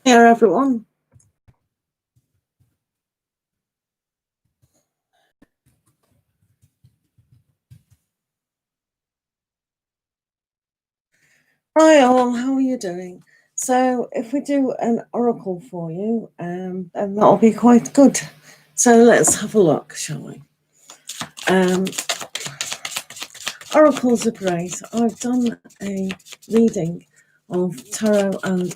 Here, everyone. Hi all, how are you doing? So if we do an oracle for you, then that'll be quite good. So let's have a look, shall we? Oracles are great. I've done a reading of tarot and...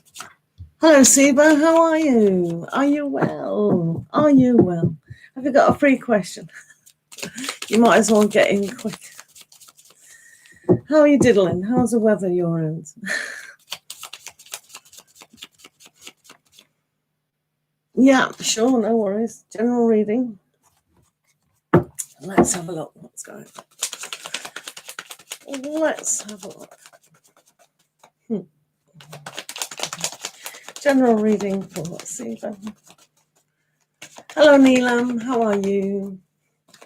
Hello, Siba, how are you? Are you well? Are you well? Have you got a free question? You might as well get in quick. How are you diddling? How's the weather your end? Yeah, sure, no worries. General reading. Let's have a look what's going on. Let's have a look. General reading for Siba. Hello, Neelam. How are you?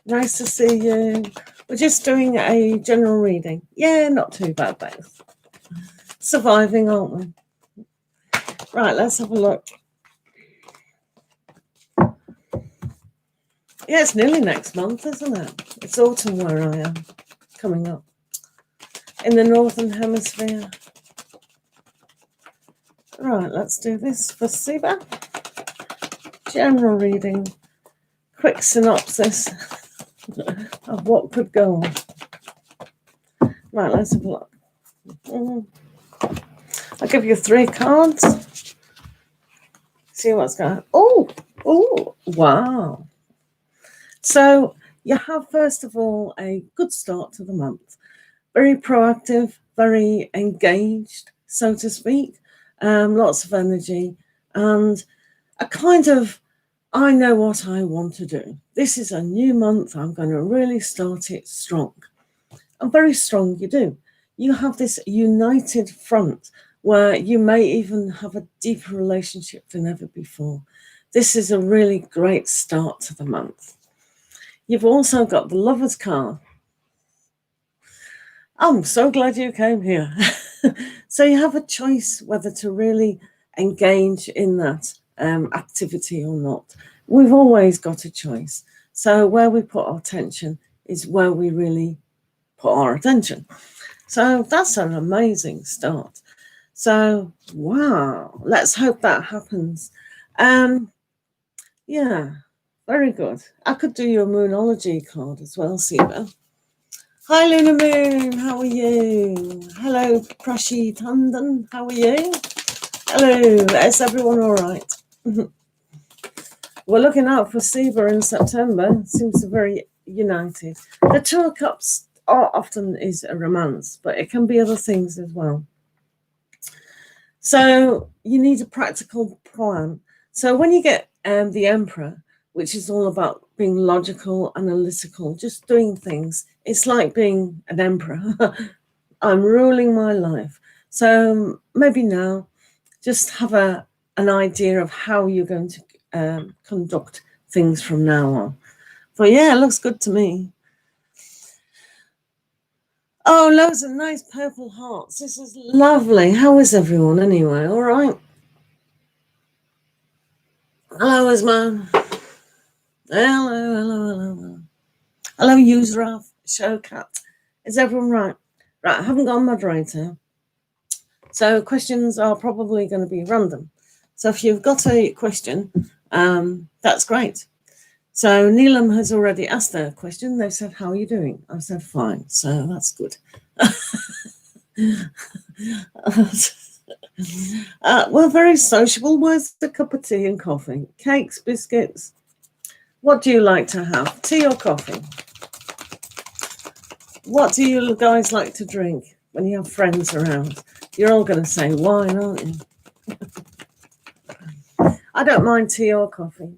Nice to see you. We're just doing a general reading. Yeah, not too bad, thanks. Surviving, aren't we? Right, let's have a look. Yeah, it's nearly next month, isn't it? It's autumn where I am, coming up. In the Northern Hemisphere. Right, let's do this for Siba. General reading. Quick synopsis of what could go on. Right, let's have a look. I'll give you 3 cards. See what's going on. Oh, wow. So you have, first of all, a good start to the month. Very proactive, very engaged, so to speak. Lots of energy and a kind of, I know what I want to do. This is a new month. I'm going to really start it strong. And very strong you do. You have this united front where you may even have a deeper relationship than ever before. This is a really great start to the month. You've also got the Lover's card. I'm so glad you came here. So you have a choice whether to really engage in that activity or not. We've always got a choice. So where we put our attention is where we really put our attention. So that's an amazing start. So, wow, let's hope that happens. Yeah, very good. I could do your Moonology card as well, Siba. Hi, Luna Moon, how are you? Hello, Prashi Tandon, how are you? Hello, is everyone all right? We're looking out for Siba in September. Seems very united. The 2 of Cups often is a romance, but it can be other things as well. So you need a practical plan. So when you get the Emperor, which is all about being logical, analytical, just doing things, it's like being an emperor. I'm ruling my life. So maybe now just have an idea of how you're going to conduct things from now on. But yeah, it looks good to me. Oh, loads of nice purple hearts. This is lovely. How is everyone anyway? All right. Hello, Isma. Hello. Hello, Yusraf, Showcat. Is everyone right? Right, I haven't got a moderator. So questions are probably going to be random. So if you've got a question, that's great. So Neelam has already asked their question. They said, how are you doing? I said, fine. So that's good. We're very sociable. Where's the cup of tea and coffee? Cakes, biscuits. What do you like to have? Tea or coffee? What do you guys like to drink when you have friends around? You're all going to say wine, aren't you? I don't mind tea or coffee.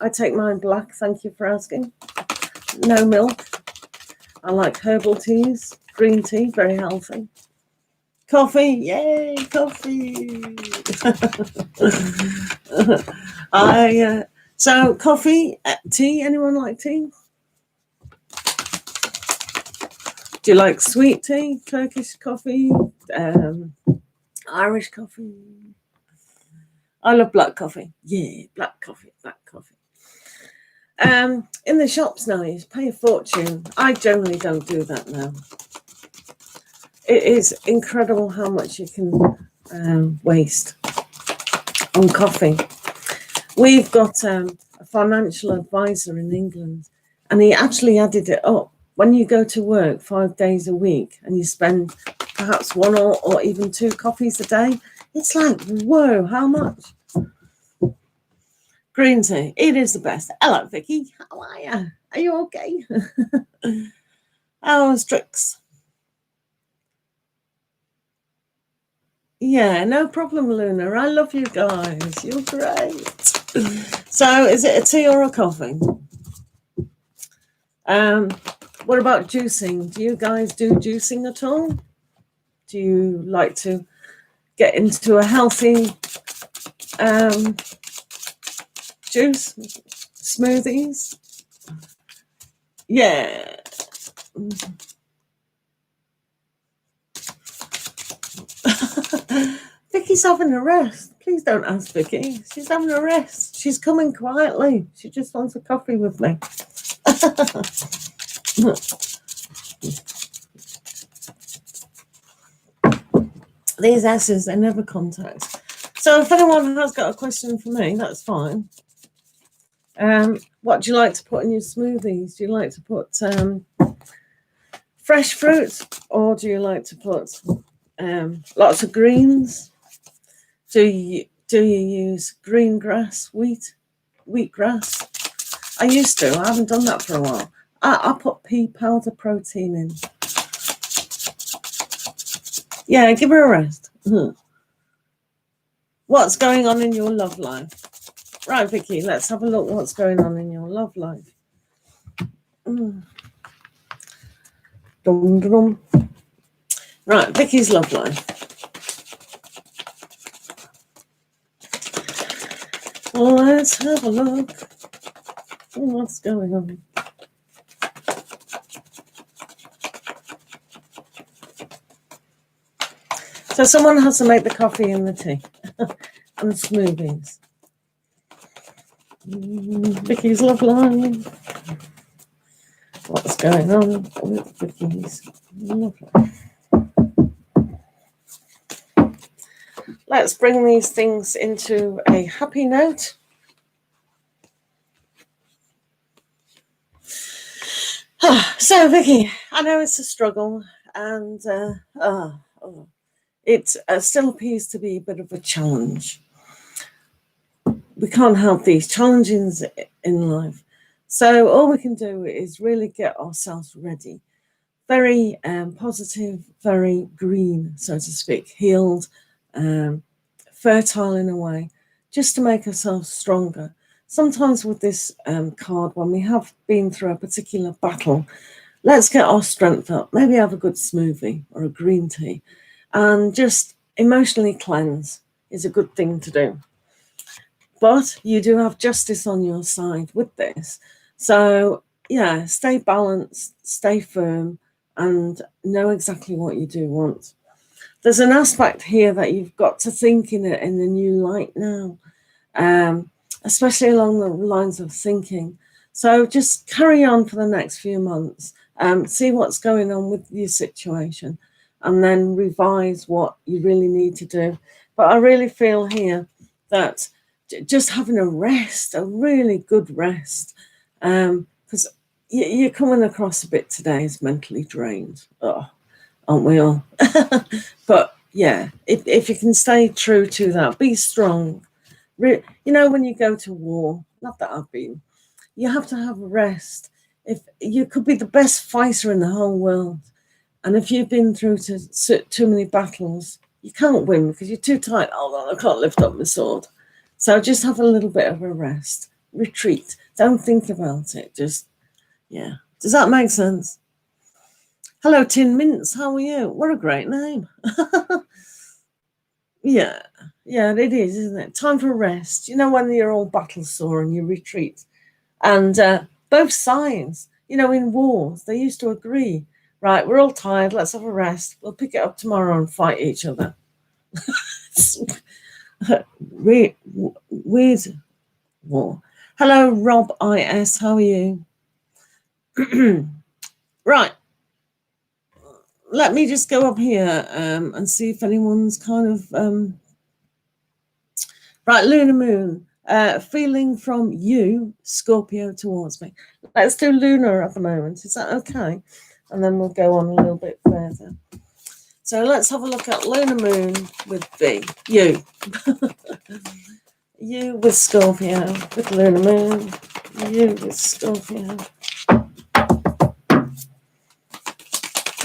I take mine black, thank you for asking. No milk. I like herbal teas, green tea, very healthy. Coffee, yay, coffee. So coffee, tea, anyone like tea? Do you like sweet tea, Turkish coffee, Irish coffee? I love black coffee. Yeah, black coffee, black coffee. In the shops now, you pay a fortune. I generally don't do that now. It is incredible how much you can waste on coffee. We've got a financial advisor in England, and he actually added it up. When you go to work 5 days a week and you spend perhaps one or even 2 coffees a day, it's like, whoa, how much? Green tea, it is the best. Hello, Vicky. How are you? Are you okay? How's Tricks? Yeah, no problem, Luna. I love you guys. You're great. So, is it a tea or a coffee? What about juicing? Do you guys do juicing at all? Do you like to get into a healthy juice, smoothies? Yeah. Vicky's having a rest. Please don't ask Vicky. She's having a rest. She's coming quietly. She just wants a coffee with me. These S's, they never contact. So if anyone has got a question for me, that's fine. What do you like to put in your smoothies? Do you like to put fresh fruit, or do you like to put lots of greens? Do you use green grass, wheatgrass? I used to. I haven't done that for a while. I put pea powder protein in. Yeah, give her a rest. What's going on in your love life? Right, Vicky, let's have a look what's going on in your love life. Dum, dum. Right, Vicky's love life. Let's have a look. What's going on? So someone has to make the coffee and the tea and the smoothies. Vicky's love life. What's going on with Vicky's love life? Let's bring these things into a happy note. So, Vicky, I know it's a struggle, and it still appears to be a bit of a challenge. We can't help these challenges in life. So all we can do is really get ourselves ready. Very positive, very green, so to speak, healed, fertile in a way, just to make ourselves stronger. Sometimes with this card, when we have been through a particular battle, let's get our strength up. Maybe have a good smoothie or a green tea, and just emotionally cleanse is a good thing to do. But you do have justice on your side with this. So, yeah, stay balanced, stay firm, and know exactly what you do want. There's an aspect here that you've got to think in a new light now, especially along the lines of thinking. So just carry on for the next few months, see what's going on with your situation, and then revise what you really need to do. But I really feel here that just having a rest, a really good rest, because you're coming across a bit today as mentally drained. Oh, aren't we all? But yeah, if you can stay true to that, be strong. You know, when you go to war, not that I've been, you have to have a rest. If you could be the best fighter in the whole world, and if you've been through too many battles, you can't win because you're too tired. Oh, I can't lift up my sword. So just have a little bit of a rest, retreat. Don't think about it. Just, yeah. Does that make sense? Hello, Tin Mints. How are you? What a great name. Yeah, it is, isn't it? Time for rest. You know, when you're all battle sore and you retreat. And both sides, you know, in wars, they used to agree, right, we're all tired, let's have a rest. We'll pick it up tomorrow and fight each other. Weird war. Hello, Rob IS. How are you? Right. Let me just go up here and see if anyone's kind of right. Lunar Moon. Feeling from you, Scorpio, towards me. Let's do Lunar at the moment. Is that okay? And then we'll go on a little bit further. So let's have a look at Lunar Moon with V. You. You with Scorpio, with Lunar Moon. You with Scorpio.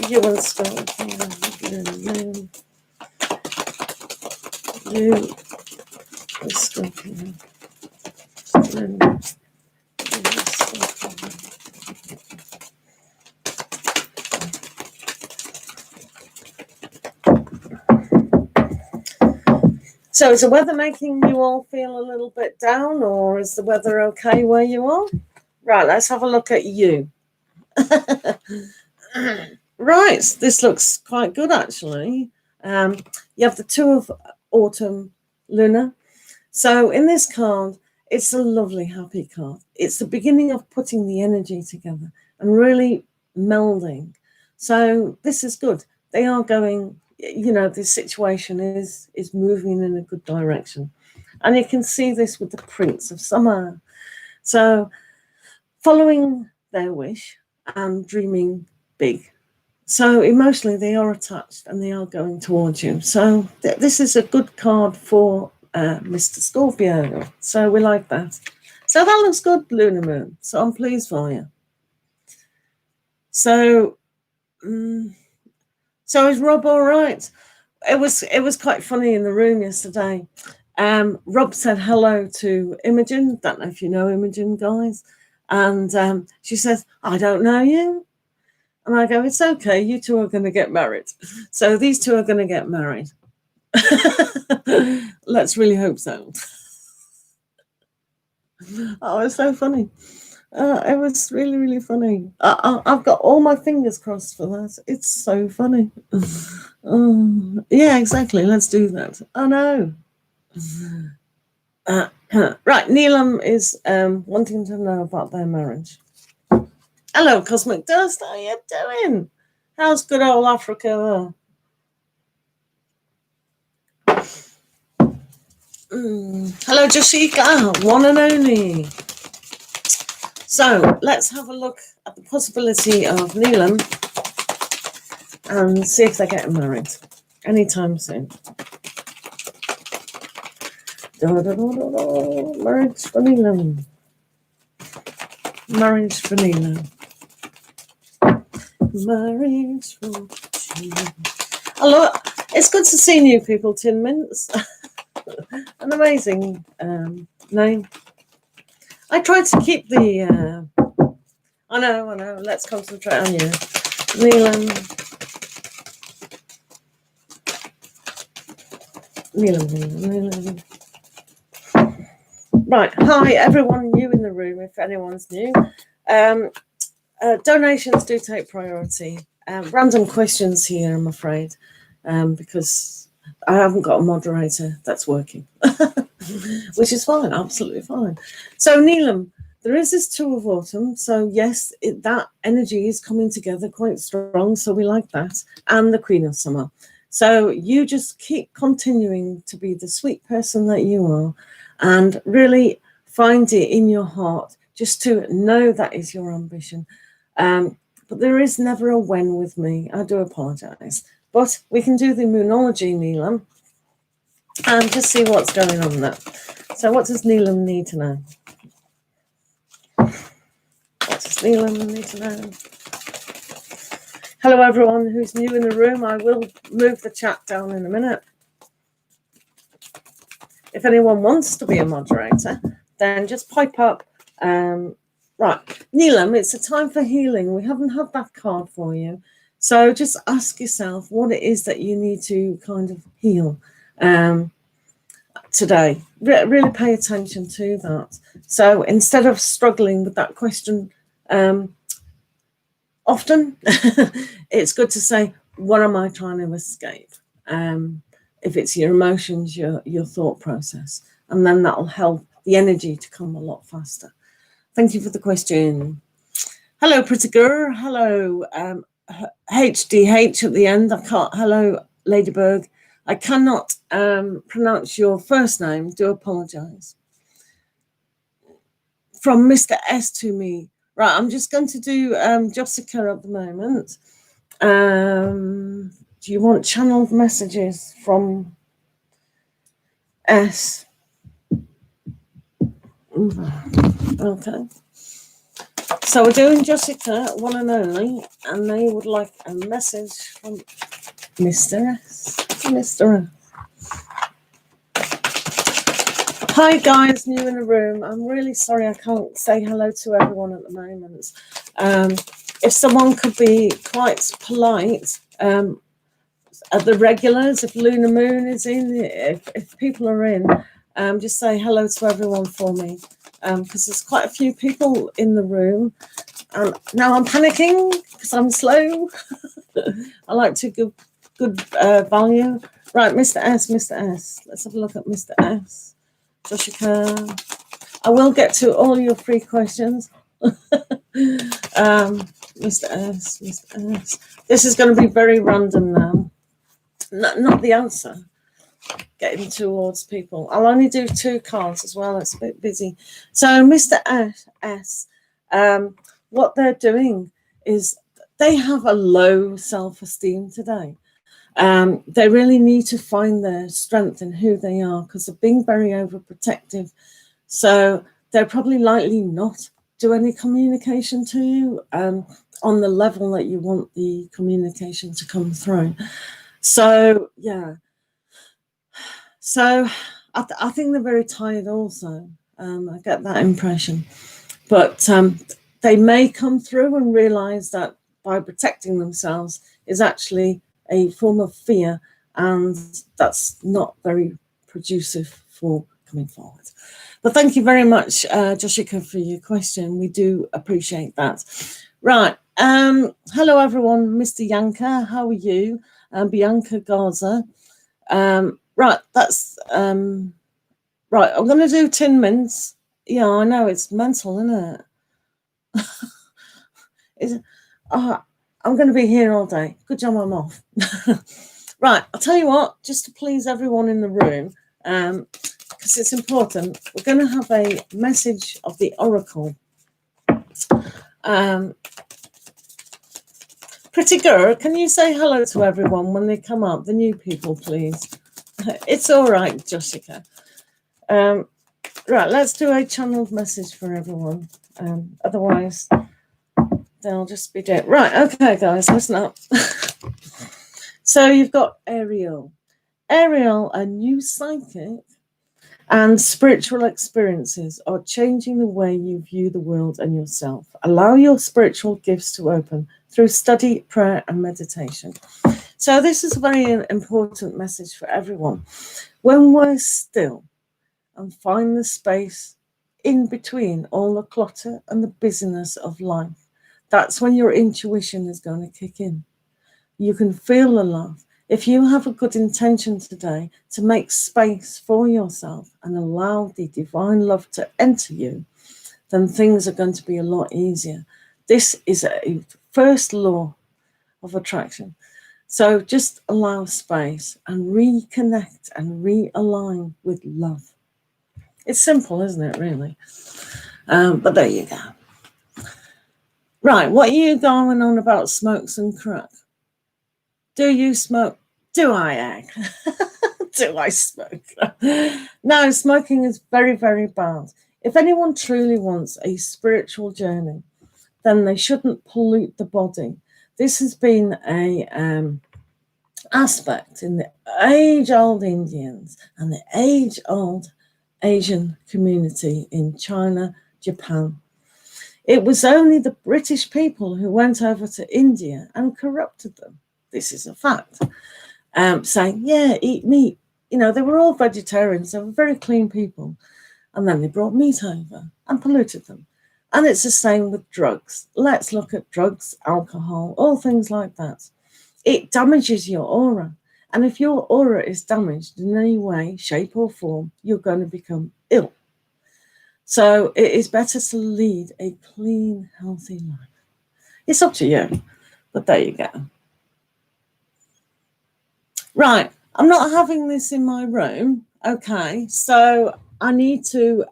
You with Scorpio, with Lunar Moon. You with Scorpio. Lunar. So is the weather making you all feel a little bit down, or is the weather okay where you are? Right, let's have a look at you. Right, this looks quite good actually. You have the Two of Autumn Lunar. So in this card, it's a lovely, happy card. It's the beginning of putting the energy together and really melding. So this is good. They are going, you know, this situation is moving in a good direction. And you can see this with the Prince of Summer. So following their wish and dreaming big. So emotionally, they are attached and they are going towards you. So this is a good card for Mr. Scorpio. So we like that. So that looks good, Lunar Moon. So I'm pleased for you. So, so is Rob all right? It was quite funny in the room yesterday. Rob said hello to Imogen. Don't know if you know Imogen, guys. And she says, I don't know you. And I go, it's okay. You two are going to get married. So these two are going to get married. Let's really hope so. Oh, it's so funny. It was really, really funny. I've got all my fingers crossed for that. It's so funny. Yeah, exactly. Let's do that. I know. Right, Neelam is wanting to know about their marriage. Hello, Cosmic Dust. How you doing? How's good old Africa? Hello, Joshika, one and only. So let's have a look at the possibility of Neelam and see if they're getting married anytime soon. Marriage for Neelam. Marriage for Neelam. Marriage for Neelam. Hello, it's good to see new people, Tin Mints. An amazing name. I tried to keep the. I know. Let's concentrate on you, Neelam. Right. Hi, everyone new in the room. If anyone's new, donations do take priority. Random questions here, I'm afraid, because I haven't got a moderator that's working, which is fine, absolutely fine. So, Neelam, there is this Two of Autumn. So, yes, that energy is coming together quite strong. So, we like that. And the Queen of Summer. So, you just keep continuing to be the sweet person that you are and really find it in your heart just to know that is your ambition. But there is never a when with me. I do apologize. But we can do the Moonology, Neelam, and just see what's going on there. So what does Neelam need to know? What does Neelam need to know? Hello, everyone who's new in the room. I will move the chat down in a minute. If anyone wants to be a moderator, then just pipe up. Right, Neelam, it's a time for healing. We haven't had that card for you. So just ask yourself what it is that you need to kind of heal today. Really pay attention to that. So instead of struggling with that question often, it's good to say, what am I trying to escape? if it's your emotions, your thought process, and then that'll help the energy to come a lot faster. Thank you for the question. Hello, pretty girl. Hello, HDH at the end. I can't. Hello, Ladybird. I cannot pronounce your first name. Do apologise. From Mr. S to me. Right, I'm just going to do Joshika at the moment. Do you want channeled messages from S? Okay. So we're doing Joshika, one and only, and they would like a message from Mr. S. Mr. S. Hi guys, new in the room. I'm really sorry I can't say hello to everyone at the moment. If someone could be quite polite, at the regulars, if Lunar Moon is in, if people are in, just say hello to everyone for me, because there's quite a few people in the room. Now I'm panicking because I'm slow. I like to give good value. Right, Mr. S, Mr. S. Let's have a look at Mr. S. Joshika. I will get to all your free questions. Mr. S, Mr. S. This is going to be very random now. Not the answer. Getting towards people. I'll only do 2 cards as well. It's a bit busy. So Mr. S, what they're doing is they have a low self-esteem today. They really need to find their strength in who they are, because they're being very overprotective. So they're probably likely not do any communication to you on the level that you want the communication to come through. So, yeah. So I think they're very tired also. I get that impression. But they may come through and realise that by protecting themselves is actually a form of fear, and that's not very producive for coming forward. But thank you very much, Joshika, for your question. We do appreciate that. Right. Hello, everyone. Mr. Yanka, how are you? Bianca Garza. Right, that's right. I'm going to do Tin Mints. Yeah, I know, it's mental, isn't it? I'm going to be here all day. Good job I'm off. Right, I'll tell you what, just to please everyone in the room, because it's important, we're going to have a message of the Oracle. Pretty girl, can you say hello to everyone when they come up, the new people, please? It's all right, Joshika. Right, let's do a channeled message for everyone. Otherwise, they'll just be dead. Right, okay, guys, listen up. So you've got Ariel. Ariel, a new psychic, and spiritual experiences are changing the way you view the world and yourself. Allow your spiritual gifts to open through study, prayer, and meditation. So this is a very important message for everyone. When we're still and find the space in between all the clutter and the busyness of life, that's when your intuition is going to kick in. You can feel the love. If you have a good intention today to make space for yourself and allow the divine love to enter you, then things are going to be a lot easier. This is a first law of attraction. So just allow space and reconnect and realign with love. It's simple, isn't it, really? But there you go. Right, what are you going on about smokes and crack? Do you smoke? Do I, Egg? Do I smoke? No, smoking is very, very bad. If anyone truly wants a spiritual journey, then they shouldn't pollute the body. This has been a aspect in the age-old Indians and the age-old Asian community in China, Japan. It was only the British people who went over to India and corrupted them. This is a fact. Saying, yeah, eat meat. You know, they were all vegetarians. They were very clean people. And then they brought meat over and polluted them. And it's the same with drugs. Let's look at drugs, alcohol, all things like that. It damages your aura. And if your aura is damaged in any way, shape or form, you're going to become ill. So it is better to lead a clean, healthy life. It's up to you, but there you go. Right, I'm not having this in my room. Okay, so I need to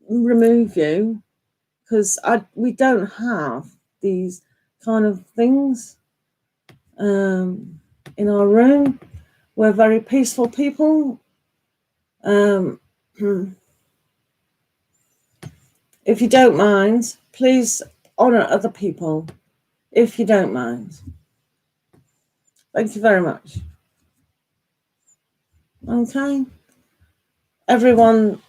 remove you because we don't have these kind of things in our room. We're very peaceful people. If you don't mind, please honor other people. If you don't mind. Thank you very much. Okay. Everyone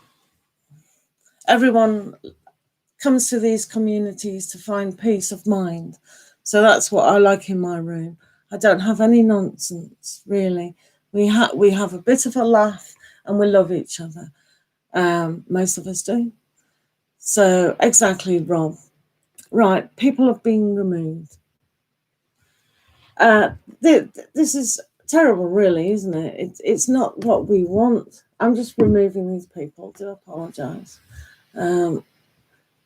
comes to these communities to find peace of mind. So that's what I like in my room. I don't have any nonsense, really. We have a bit of a laugh and we love each other. Most of us do. So exactly, Rob. Right, people have been removed. This is terrible, really, isn't it? It's not what we want. I'm just removing these people. Do apologise.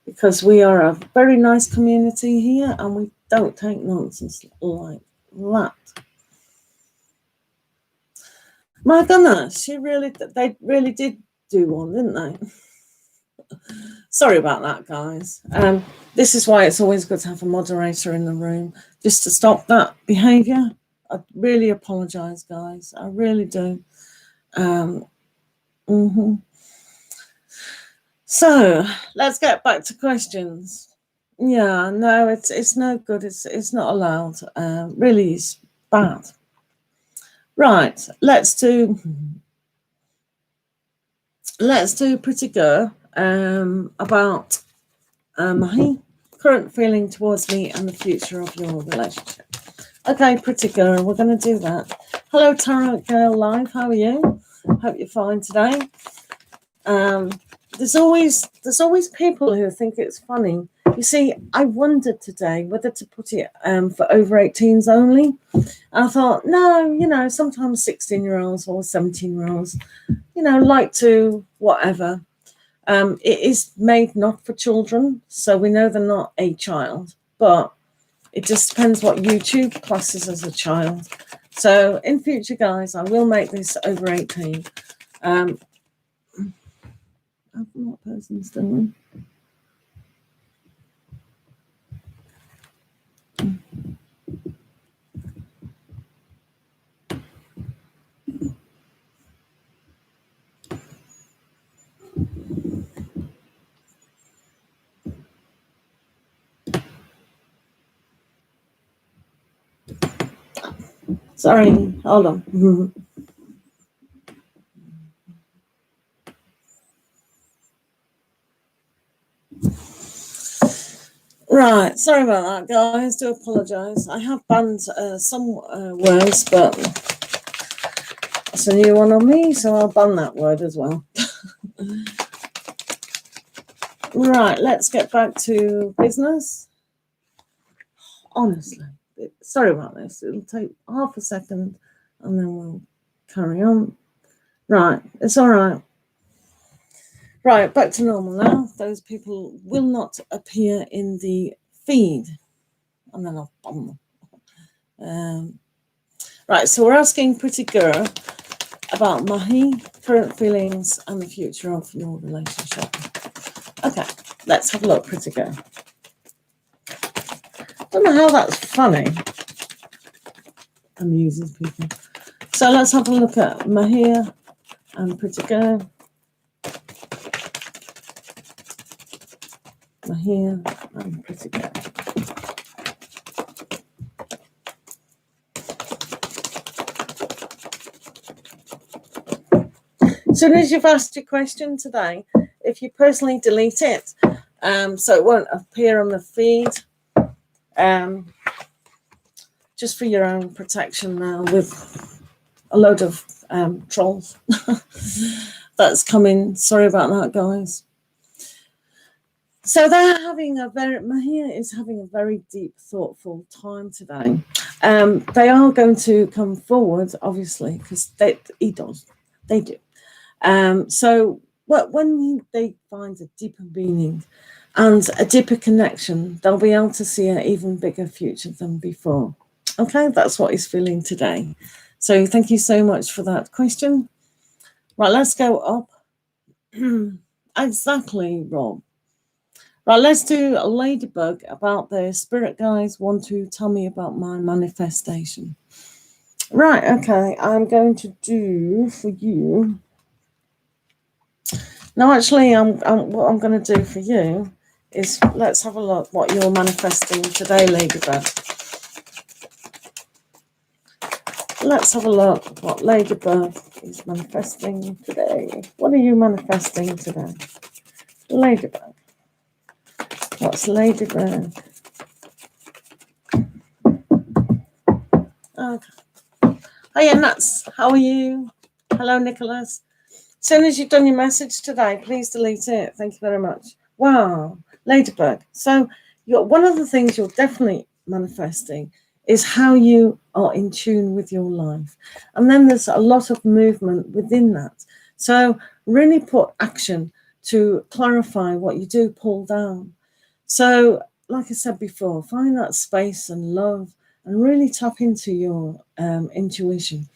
Because we are a very nice community here and we don't take nonsense like that. My goodness, they really did do one, didn't they? Sorry about that, guys. This is why it's always good to have a moderator in the room, just to stop that behaviour. I really apologise, guys. I really do. So let's get back to questions. Yeah, no, it's no good. It's not allowed. Really, it's bad. Right, let's do Pretty Girl about my current feeling towards me and the future of your relationship. Okay, Pretty Girl, we're going to do that. Hello, Tarot Girl Live. How are you? Hope you're fine today. There's always people who think it's funny. You see, I wondered today whether to put it for over 18s only. I thought, no, sometimes 16-year-olds or 17-year-olds, like to whatever. It is made not for children, so we know they're not a child, but it just depends what YouTube classes as a child. So in future, guys, I will make this over 18. What person's doing? Sorry, hold on. Right, sorry about that, guys. Do apologise. I have banned some words, but it's a new one on me, so I'll ban that word as well. Right, let's get back to business. Honestly, sorry about this. It'll take half a second, and then we'll carry on. Right, it's all right. Right, back to normal now. Those people will not appear in the feed. And then I'll ban them. Right, so we're asking Pretty Girl about Mahi, current feelings, and the future of your relationship. Okay, let's have a look, Pretty Girl. Don't know how that's funny. Amuses people. So let's have a look at Mahi and Pretty Girl. Here and Pretty Girl. As soon as you've asked your question today, if you personally delete it, so it won't appear on the feed, just for your own protection now with a load of trolls that's coming. Sorry about that, guys. So they're having Mahia is having a very deep, thoughtful time today. They are going to come forward, obviously, because they do. So when they find a deeper meaning and a deeper connection, they'll be able to see an even bigger future than before. Okay, that's what he's feeling today. So thank you so much for that question. Right, let's go up. Exactly, Rob. Right, let's do a ladybug about the spirit guides want to tell me about my manifestation. Right, okay, I'm going to do for you. No, actually, what I'm going to do for you is let's have a look what you're manifesting today, Ladybug. Let's have a look what Ladybug is manifesting today. What are you manifesting today? Ladybug. What's Ladybug? Okay. Hiya, Nuts. How are you? Hello, Nicholas. As soon as you've done your message today, please delete it. Thank you very much. Wow, Ladybug. So one of the things you're definitely manifesting is how you are in tune with your life. And then there's a lot of movement within that. So really put action to clarify what you do pull down. So like I said before, find that space and love and really tap into your intuition,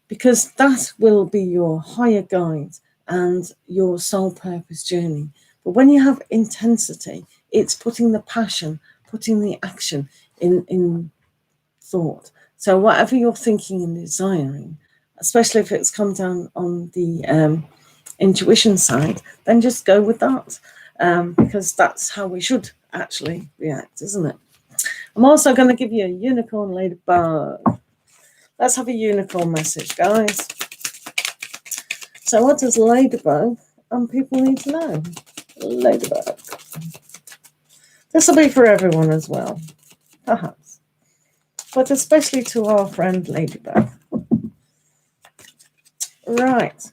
because that will be your higher guide and your soul purpose journey. But when you have intensity, it's putting the passion, putting the action in thought. So whatever you're thinking and desiring, especially if it's come down on the intuition side, then just go with that, because that's how we should actually react, isn't it? I'm also going to give you a unicorn ladybug. Let's have a unicorn message, guys. So what does Ladybug and people need to know? Ladybug. This will be for everyone as well, perhaps. But especially to our friend Ladybug. Right.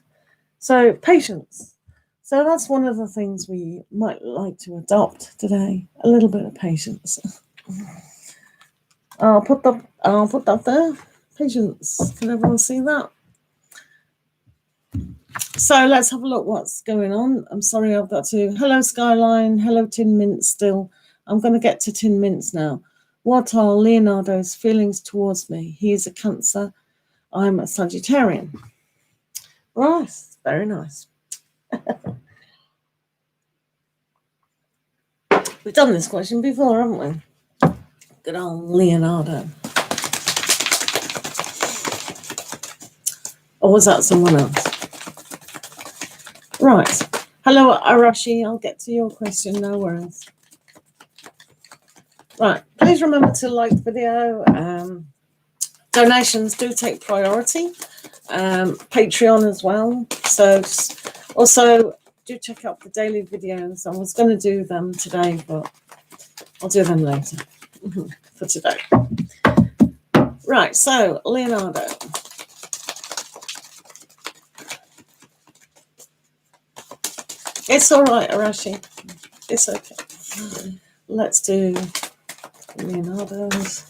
So patience. So that's one of the things we might like to adopt today. A little bit of patience. I'll put that there. Patience. Can everyone see that? So let's have a look what's going on. I'm sorry, I've got to. Hello, Skyline. Hello, Tin Mints still. I'm going to get to Tin Mints now. What are Leonardo's feelings towards me? He is a Cancer. I'm a Sagittarian. Right, very nice. We've done this question before, haven't we? Good old Leonardo. Or was that someone else? Right. Hello, Arashi. I'll get to your question. No worries. Right. Please remember to like the video. Donations do take priority. Patreon as well. So also do check out the daily videos. I was going to do them today, but I'll do them later for today. Right. So Leonardo. It's all right, Arashi. It's okay. Let's do Leonardo's.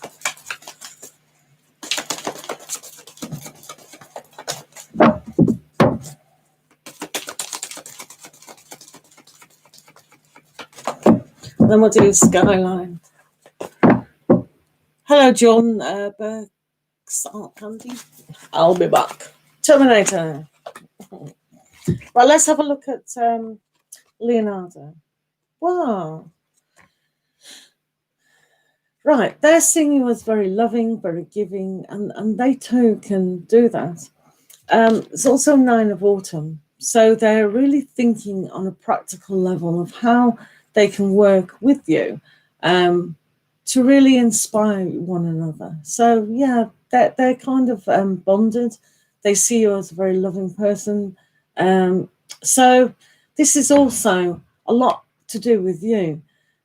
Then we'll do Skyline. Hello, John Burke's Art Candy. I'll be back. Terminator. Right, let's have a look at Leonardo. Wow. Right, they're seeing you as very loving, very giving, and they too can do that. It's also 9 of Autumn. So they're really thinking on a practical level of how they can work with you to really inspire one another. So, yeah, they're kind of bonded. They see you as a very loving person. So this is also a lot to do with you.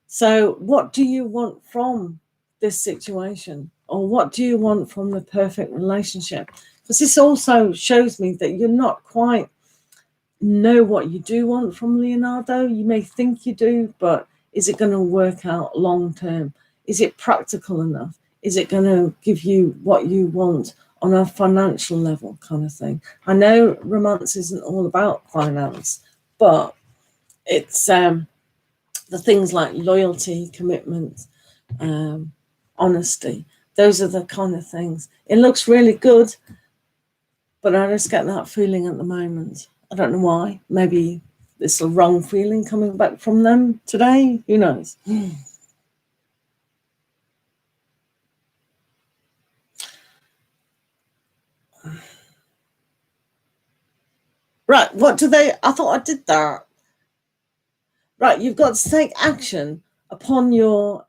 So what do you want from this situation? Or what do you want from the perfect relationship? Because this also shows me that you're not quite know what you do want from Leonardo. You may think you do, but Is it going to work out long term? Is it practical enough? Is it going to give you what you want on a financial level, kind of thing? I know romance isn't all about finance, but it's the things like loyalty, commitment, honesty. Those are the kind of things. It looks really good, but I just get that feeling at the moment. I don't know why. Maybe it's a wrong feeling coming back from them today. Who knows? Right, what do they... I thought I did that. Right, you've got to take action upon your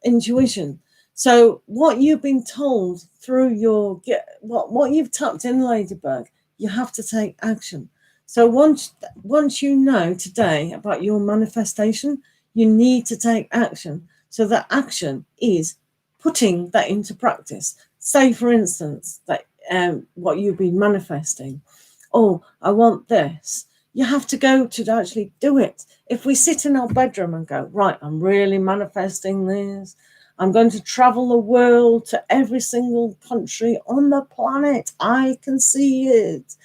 intuition. So what you've been told through your... What you've tapped in, Ladybug, you have to take action. So once you know today about your manifestation, you need to take action. So that action is putting that into practice. Say, for instance, that what you've been manifesting. Oh, I want this. You have to go to actually do it. If we sit in our bedroom and go, right, I'm really manifesting this. I'm going to travel the world to every single country on the planet. I can see it.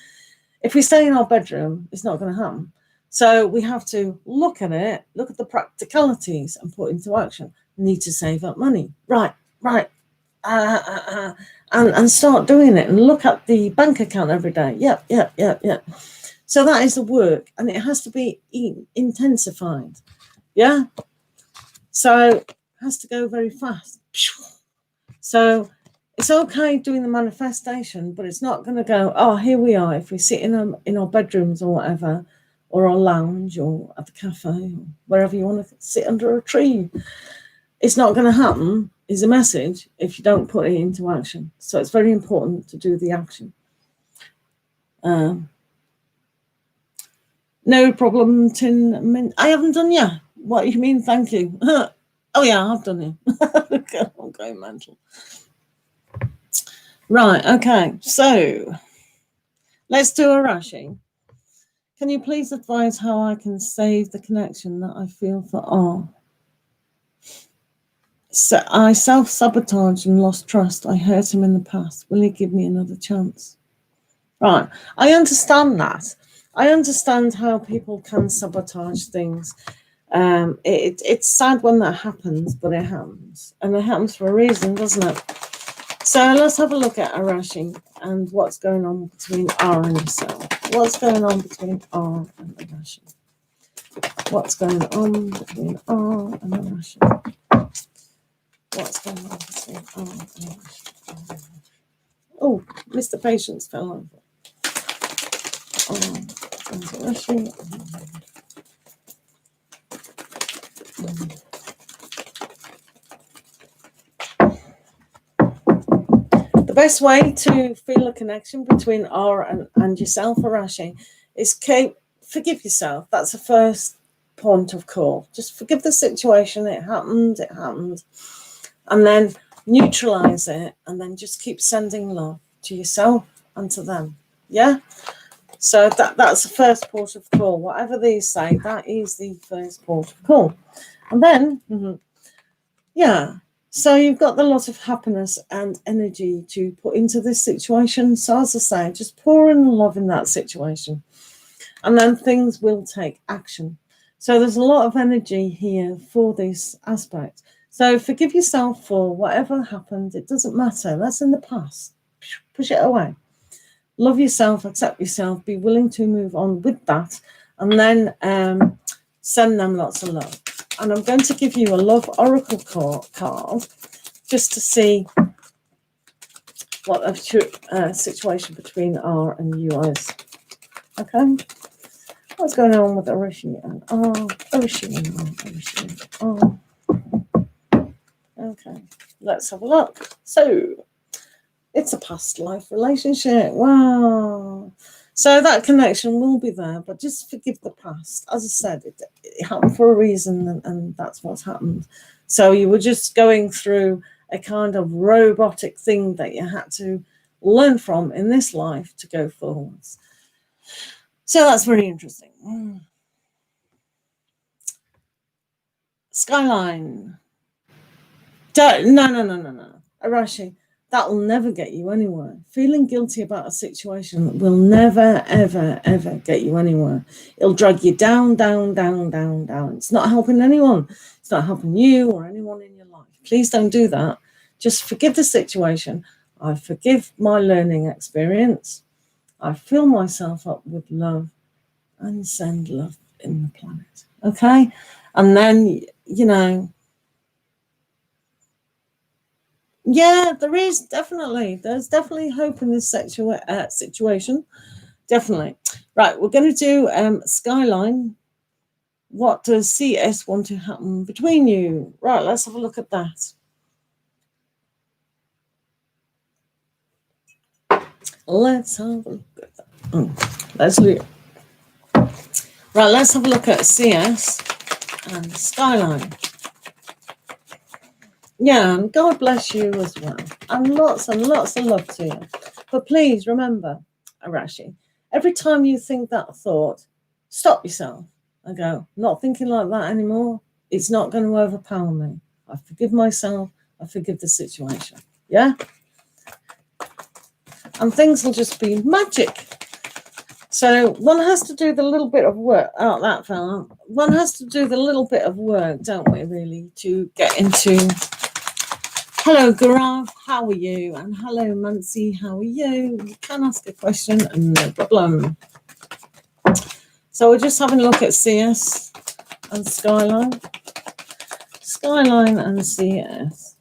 If we stay in our bedroom, it's not going to happen. So we have to look at it, look at the practicalities and put into action. Need to save up money. Right. And start doing it and look at the bank account every day. Yep. So that is the work, and it has to be intensified. Yeah. So it has to go very fast. So it's okay doing the manifestation, but it's not going to go, oh, here we are. If we sit in our bedrooms or whatever, or our lounge or at the cafe, or wherever you want to sit under a tree, it's not going to happen, is a message, if you don't put it into action. So it's very important to do the action. No problem, Tin Mint. I haven't done yet. What do you mean? Thank you. Oh, yeah, I've done it. I'm going mental. Right, okay. So let's do Arashi. Can you please advise how I can save the connection that I feel for R? So I self-sabotaged and lost trust. I hurt him in the past. Will he give me another chance? Right. I understand that. I understand how people can sabotage things. It's sad when that happens, but it happens. And it happens for a reason, doesn't it? So let's have a look at Arashi and what's going on between R and yourself. What's going on between R and Arashi? What's going on between R and Arashi? What's going on between R and Arashi? Oh, Mr. Patience fell over. Arashi. The best way to feel a connection between R and yourself, Arashi, is forgive yourself. That's the first point of call. Just forgive the situation. It happened. And then neutralize it, and then just keep sending love to yourself and to them. Yeah? So that's the first port of call. Whatever these say, that is the first port of call. And then, yeah. So you've got a lot of happiness and energy to put into this situation. So as I say, just pour in love in that situation. And then things will take action. So there's a lot of energy here for this aspect. So forgive yourself for whatever happened. It doesn't matter. That's in the past. Push it away. Love yourself, accept yourself, be willing to move on with that, and then send them lots of love. And I'm going to give you a love oracle card just to see what the situation between R and you is. Okay? What's going on with Arashi and R? Arashi and R. Okay, let's have a look. So, it's a past life relationship. Wow. So that connection will be there, but just forgive the past. As I said, it happened for a reason, and that's what's happened. So you were just going through a kind of robotic thing that you had to learn from in this life to go forwards. So that's very interesting. Skyline. No. Arashi, that will never get you anywhere. Feeling guilty about a situation will never, ever, ever get you anywhere. It'll drag you down, down, down, down, down. It's not helping anyone. It's not helping you or anyone in your life. Please don't do that. Just forgive the situation. I forgive my learning experience. I fill myself up with love and send love in the planet. Okay? And then, you know, yeah, there's definitely hope in this situation. Definitely. Right, we're going to do Skyline. What does CS want to happen between you? Right, let's have a look at that. Let's have a look at that. Let's look. Right, let's have a look at CS and Skyline. Yeah, and God bless you as well. And lots of love to you. But please remember, Arashi, every time you think that thought, stop yourself and go, not thinking like that anymore. It's not going to overpower me. I forgive myself. I forgive the situation. Yeah? And things will just be magic. So one has to do the little bit of work. Oh, that fella. One has to do the little bit of work, don't we, really, to get into... Hello, Gaurav, how are you? And hello, Mansi, how are you? You can ask a question, no problem. So we're just having a look at CS and Skyline. Skyline and CS.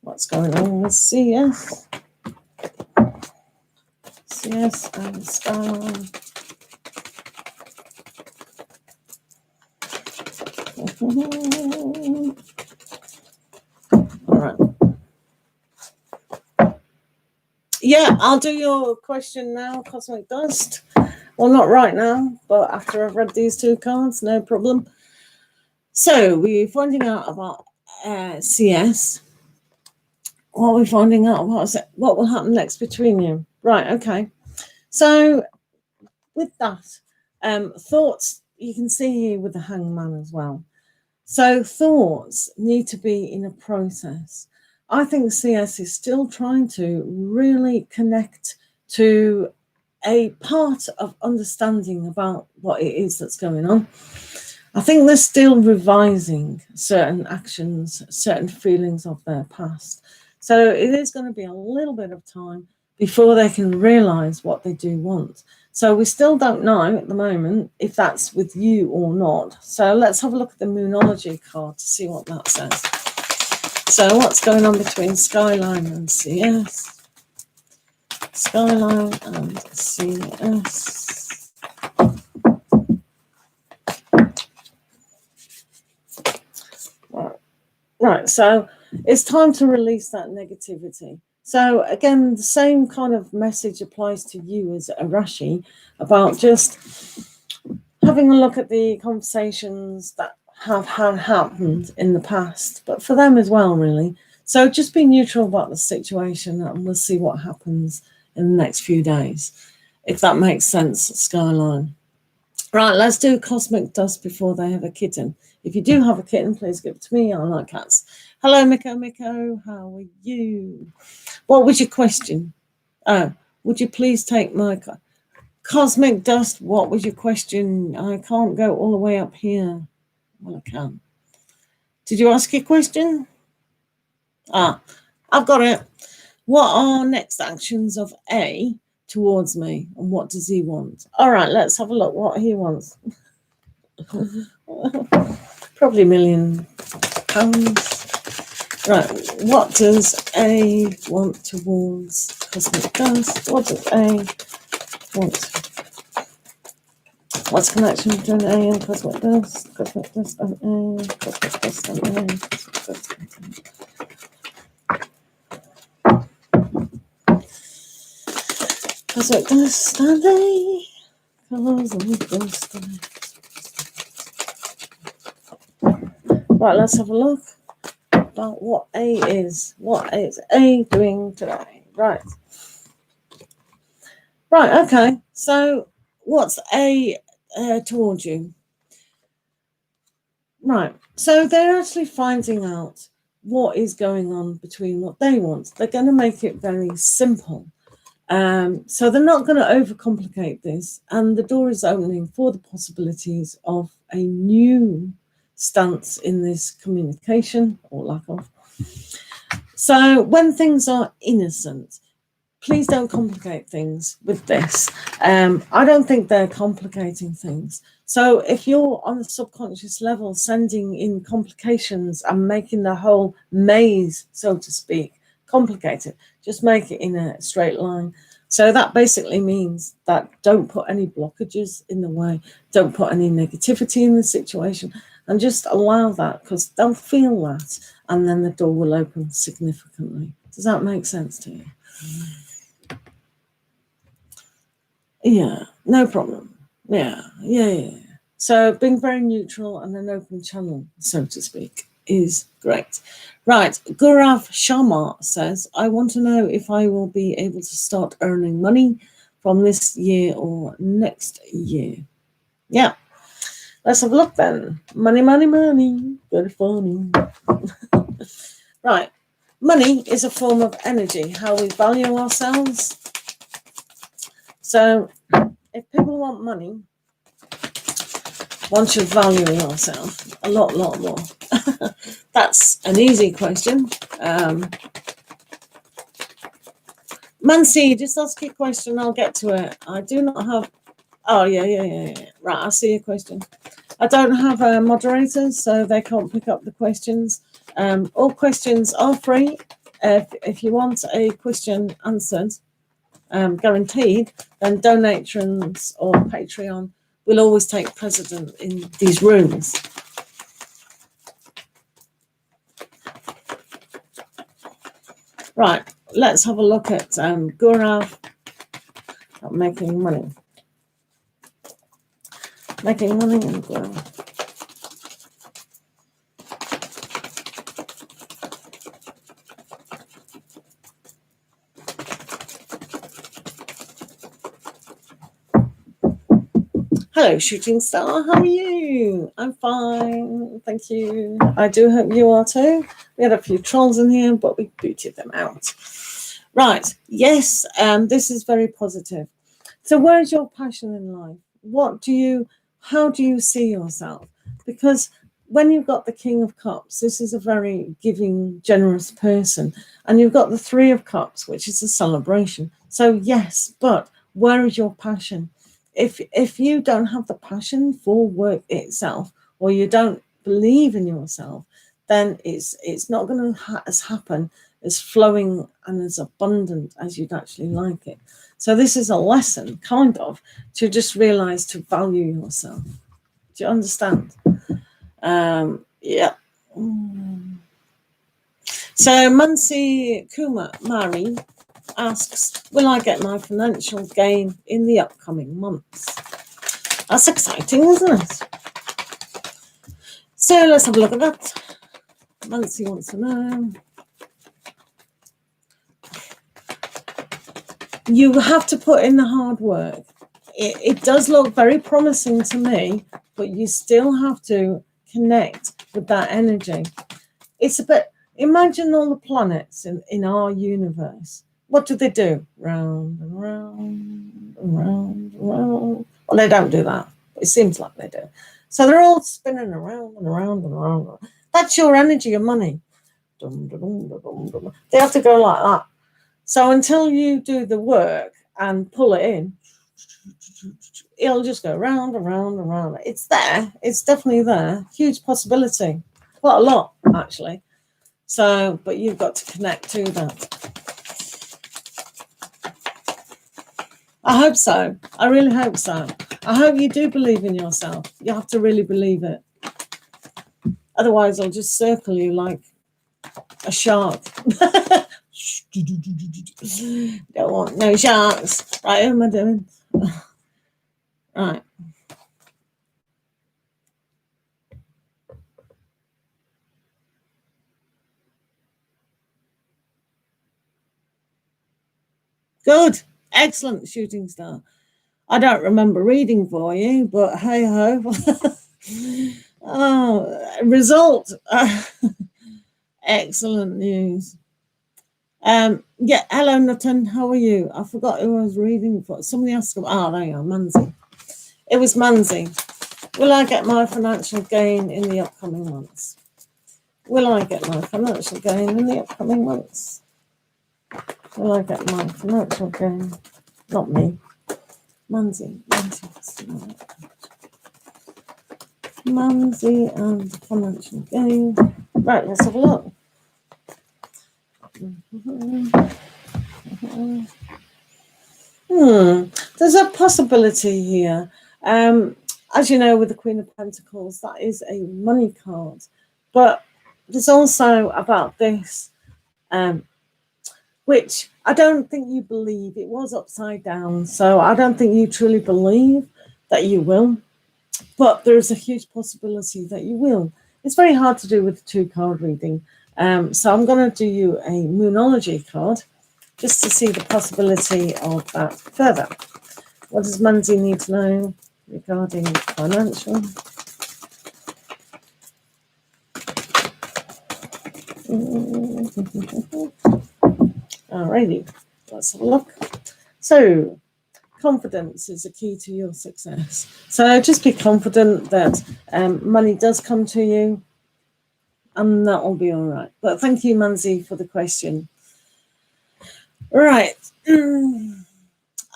What's going on with CS? CS and Skyline. All right. Yeah, I'll do your question now, Cosmic Dust. Well, not right now, but after I've read these two cards, no problem. So we're finding out about CS. What are we finding out about? What will happen next between you? Right, okay. So with that, thoughts, you can see here with the Hangman as well. So thoughts need to be in a process. I think CS is still trying to really connect to a part of understanding about what it is that's going on. I think they're still revising certain actions, certain feelings of their past. So it is going to be a little bit of time before they can realize what they do want. So we still don't know at the moment if that's with you or not. So let's have a look at the Moonology card to see what that says. So what's going on between Skyline and CS? Skyline and CS. Right, so it's time to release that negativity. So again, the same kind of message applies to you as Arashi about just having a look at the conversations that have happened in the past, but for them as well, really. So just be neutral about the situation and we'll see what happens in the next few days, if that makes sense, Skyline. Right, let's do Cosmic Dust before they have a kitten. If you do have a kitten, please give it to me. I like cats. Hello, Miko. How are you? What was your question? Oh, would you please take my Cosmic Dust? What was your question? I can't go all the way up here. Well, I can. Did you ask your question? I've got it. What are next actions of A towards me, and what does he want? All right, let's have a look what he wants. Probably £1 million. Right, what does A want towards Cosmic Dust? What does A want? What's the connection between A and Cosmic Dust? Cosmic Dust and A, Cosmic Dust and A, Cosmic Dust and A. Cosmic Dust and A, Cosmic Dust and A. Right, let's have a look about what A is. What is A doing today? Right. Right, okay. So what's A towards you. Right, so they're actually finding out what is going on between what they want. They're going to make it very simple. So they're not going to overcomplicate this, and the door is opening for the possibilities of a new stance in this communication, or lack of. So when things are innocent, please don't complicate things with this. I don't think they're complicating things. So if you're on a subconscious level sending in complications and making the whole maze, so to speak, complicated, just make it in a straight line. So that basically means that don't put any blockages in the way, don't put any negativity in the situation, and just allow that, because they'll feel that, and then the door will open significantly. Does that make sense to you? Yeah, no problem. Yeah. So being very neutral and an open channel, so to speak, is great. Right, Gurav Sharma says, I want to know if I will be able to start earning money from this year or next year. Yeah, let's have a look then. Money, very funny. Right, money is a form of energy, how we value ourselves. So if people want money, one should value yourself a lot more. That's an easy question. Mansi, just ask your question. I'll get to it. I do not have... Oh, yeah. Right, I see your question. I don't have moderators, so they can't pick up the questions. All questions are free. If you want a question answered, guaranteed, then donations or Patreon will always take precedent in these rooms. Right, let's have a look at Gurav making money. Making money in Gurav. Hello, Shooting Star. How are you? I'm fine, thank you. I do hope you are too. We had a few trolls in here, but we booted them out. Right. Yes, this is very positive. So where's your passion in life? How do you see yourself? Because when you've got the King of Cups, this is a very giving, generous person. And you've got the Three of Cups, which is a celebration. So yes, but where is your passion? If you don't have the passion for work itself, or you don't believe in yourself, then it's not going to happen as flowing and as abundant as you'd actually like it. So this is a lesson, kind of, to just realize to value yourself. Do you understand? Yeah. So Mansi Mari asks, will I get my financial gain in the upcoming months? That's exciting, isn't it? So let's have a look at that. Mansi wants to know. You have to put in the hard work. It does look very promising to me, but you still have to connect with that energy. It's a bit, imagine all the planets in our universe. What do they do? Round and round and round and round. Well, they don't do that. It seems like they do. So they're all spinning around and around and around. That's your energy of money. They have to go like that. So until you do the work and pull it in, it'll just go round and round and round. It's there. It's definitely there. Huge possibility. Quite a lot, actually. So, but you've got to connect to that. I hope so. I really hope so. I hope you do believe in yourself. You have to really believe it. Otherwise, I'll just circle you like a shark. Don't want no sharks. Right, what am I doing? Right. Good. Excellent, Shooting Star. I don't remember reading for you, but hey ho. Oh, result. Excellent news. Yeah, hello Nutten, how are you? I forgot who I was reading for. Somebody asked about, there you are, Manzi. It was Manzi. Will I get my financial gain in the upcoming months? Will I get my financial gain in the upcoming months? Will I get my financial gain? Not me. Manzi. Manzi and financial gain. Right, let's have a look. There's a possibility here. As you know, with the Queen of Pentacles, that is a money card. But there's also about this, which I don't think you believe. It was upside down, so I don't think you truly believe that you will. But there's a huge possibility that you will. It's very hard to do with the 2-card reading. So I'm going to do you a Moonology card just to see the possibility of that further. What does Manzi need to know regarding financial? Alrighty, let's have a look. So, confidence is a key to your success. So just be confident that money does come to you, and that will be all right. But thank you, Manzi, for the question. Right.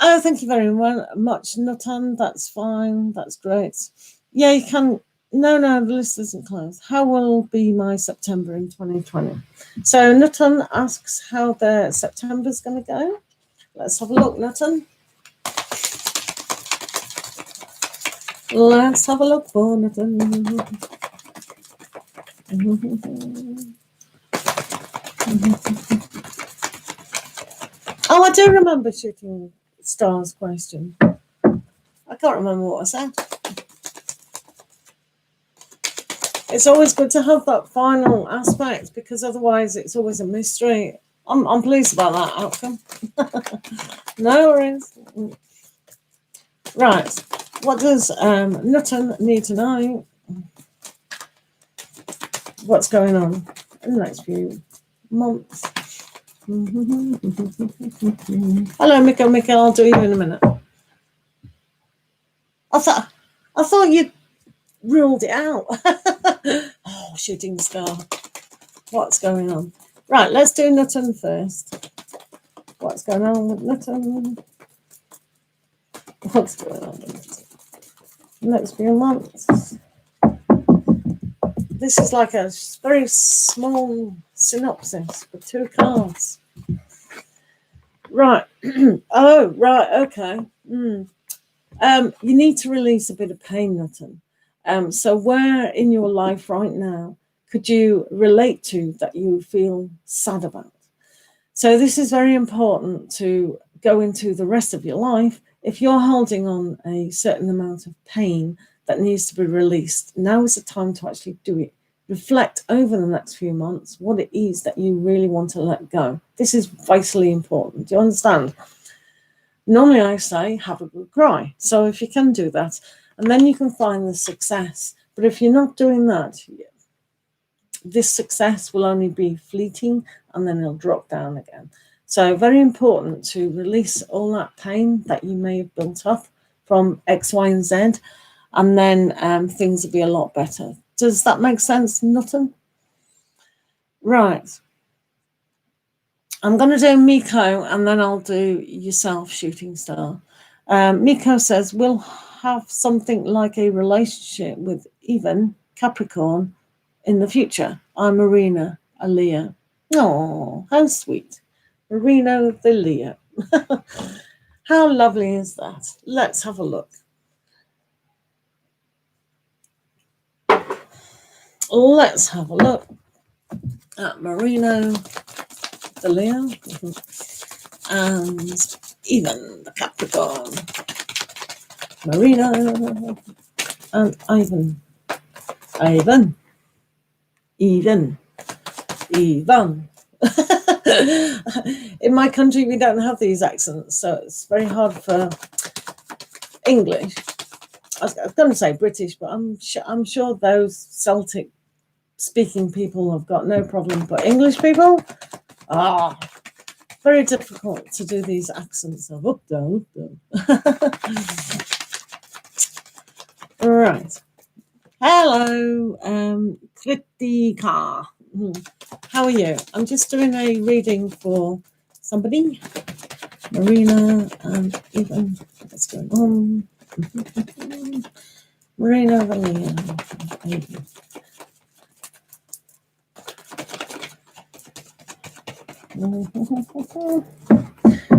Oh, thank you very much, Nutan. That's fine. That's great. Yeah, you can. No, the list isn't closed. How will be my September in 2020? So Nutan asks how their September's going to go. Let's have a look, Nutan. Let's have a look for Nutan. Oh, I do remember shooting stars question. I can't remember what I said. It's always good to have that final aspect, because otherwise it's always a mystery. I'm pleased about that outcome. No worries. Right. What does Nutten need to know? What's going on in the next few months? Hello, Mika. I'll do you in a minute. I thought you ruled it out. Oh, shooting star. What's going on? Right, let's do Nutten first. What's going on with Nutten? What's going on with Nutten? Next few months. This is like a very small synopsis with 2 cards. Right. Oh, right. Okay. You need to release a bit of pain, Nutten. So where in your life right now could you relate to that you feel sad about? So this is very important to go into the rest of your life. If you're holding on a certain amount of pain that needs to be released, now is the time to actually do it. Reflect over the next few months what it is that you really want to let go. This is vitally important. Do you understand? Normally I say, have a good cry. So if you can do that, and then you can find the success. But if you're not doing that, this success will only be fleeting, and then it'll drop down again. So very important to release all that pain that you may have built up from X, Y, and Z, and then things will be a lot better. Does that make sense, Nutten? Right. I'm going to do Miko, and then I'll do yourself, shooting star. Miko says, we'll have something like a relationship with even Capricorn in the future. I'm Marina, a Leo. Oh, how sweet. Marina the Leo. How lovely is that? Let's have a look. Let's have a look at Marina the Leo and even the Capricorn. Marina and Ivan. In my country, we don't have these accents, so it's very hard for English. I was going to say British, but I'm sure those Celtic speaking people have got no problem. But English people, very difficult to do these accents of up, down, up, down. Right. Hello, Kritika. How are you? I'm just doing a reading for somebody. Marina and even what's going on? Marina, Valentine.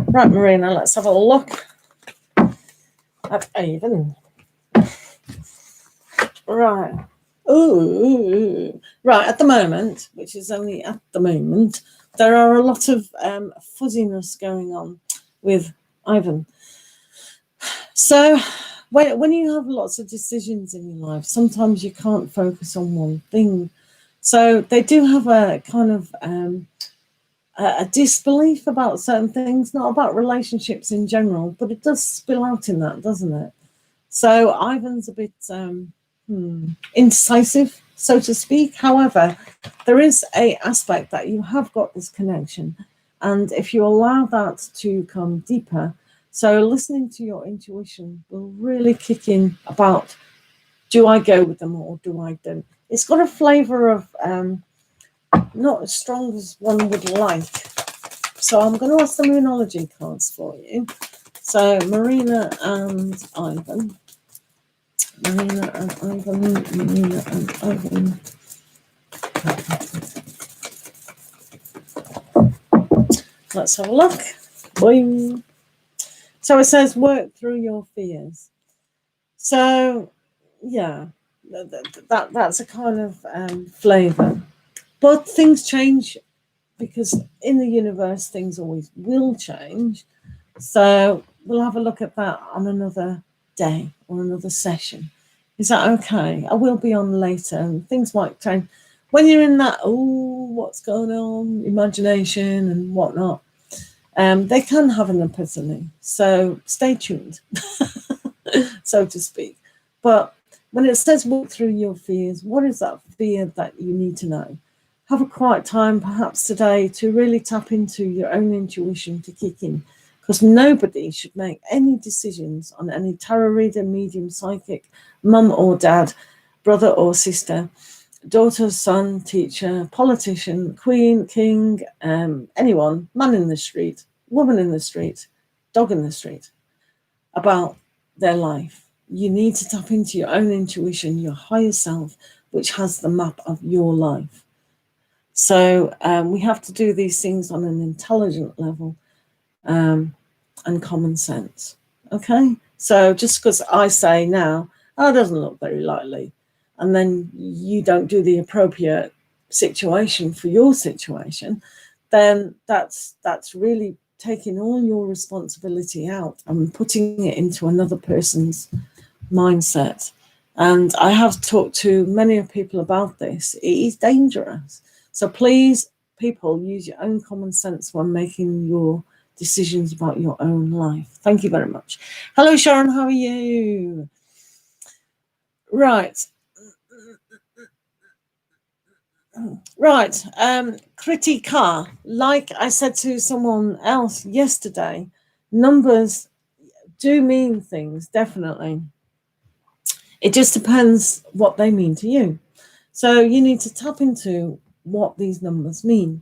Right, Marina, let's have a look at Avon. Right. Ooh. Right, at the moment, which is only at the moment, there are a lot of fuzziness going on with Ivan. So when you have lots of decisions in your life, sometimes you can't focus on one thing. So they do have a kind of a disbelief about certain things, not about relationships in general, but it does spill out in that, doesn't it? So Ivan's a bit indecisive, so to speak. However, there is a aspect that you have got this connection, and if you allow that to come deeper, so listening to your intuition will really kick in about, do I go with them or do I don't? It's got a flavour of not as strong as one would like. So I'm going to ask the Moonology cards for you. So Marina and Ivan. Marina and Ivan. Marina and Ivan. Let's have a look. Boing. So it says work through your fears. So yeah, that's a kind of flavour. But things change, because in the universe things always will change. So we'll have a look at that on another day or another session. Is that okay? I will be on later and things might change. When you're in that, what's going on, imagination and whatnot, they can have an epiphany. So stay tuned, so to speak. But when it says walk through your fears, what is that fear that you need to know? Have a quiet time, perhaps today, to really tap into your own intuition to kick in, because nobody should make any decisions on any tarot reader, medium, psychic, mum or dad, brother or sister, daughter, son, teacher, politician, queen, king, anyone, man in the street, woman in the street, dog in the street, about their life. You need to tap into your own intuition, your higher self, which has the map of your life. So we have to do these things on an intelligent level and common sense. Okay? So just because I say now, it doesn't look very likely, and then you don't do the appropriate situation for your situation, then that's really taking all your responsibility out and putting it into another person's mindset. And I have talked to many people about this. It is dangerous. So please, people, use your own common sense when making your decisions about your own life. Thank you very much. Hello, Sharon. How are you? Right. Right. Kritika, like I said to someone else yesterday, numbers do mean things, definitely. It just depends what they mean to you. So you need to tap into what these numbers mean.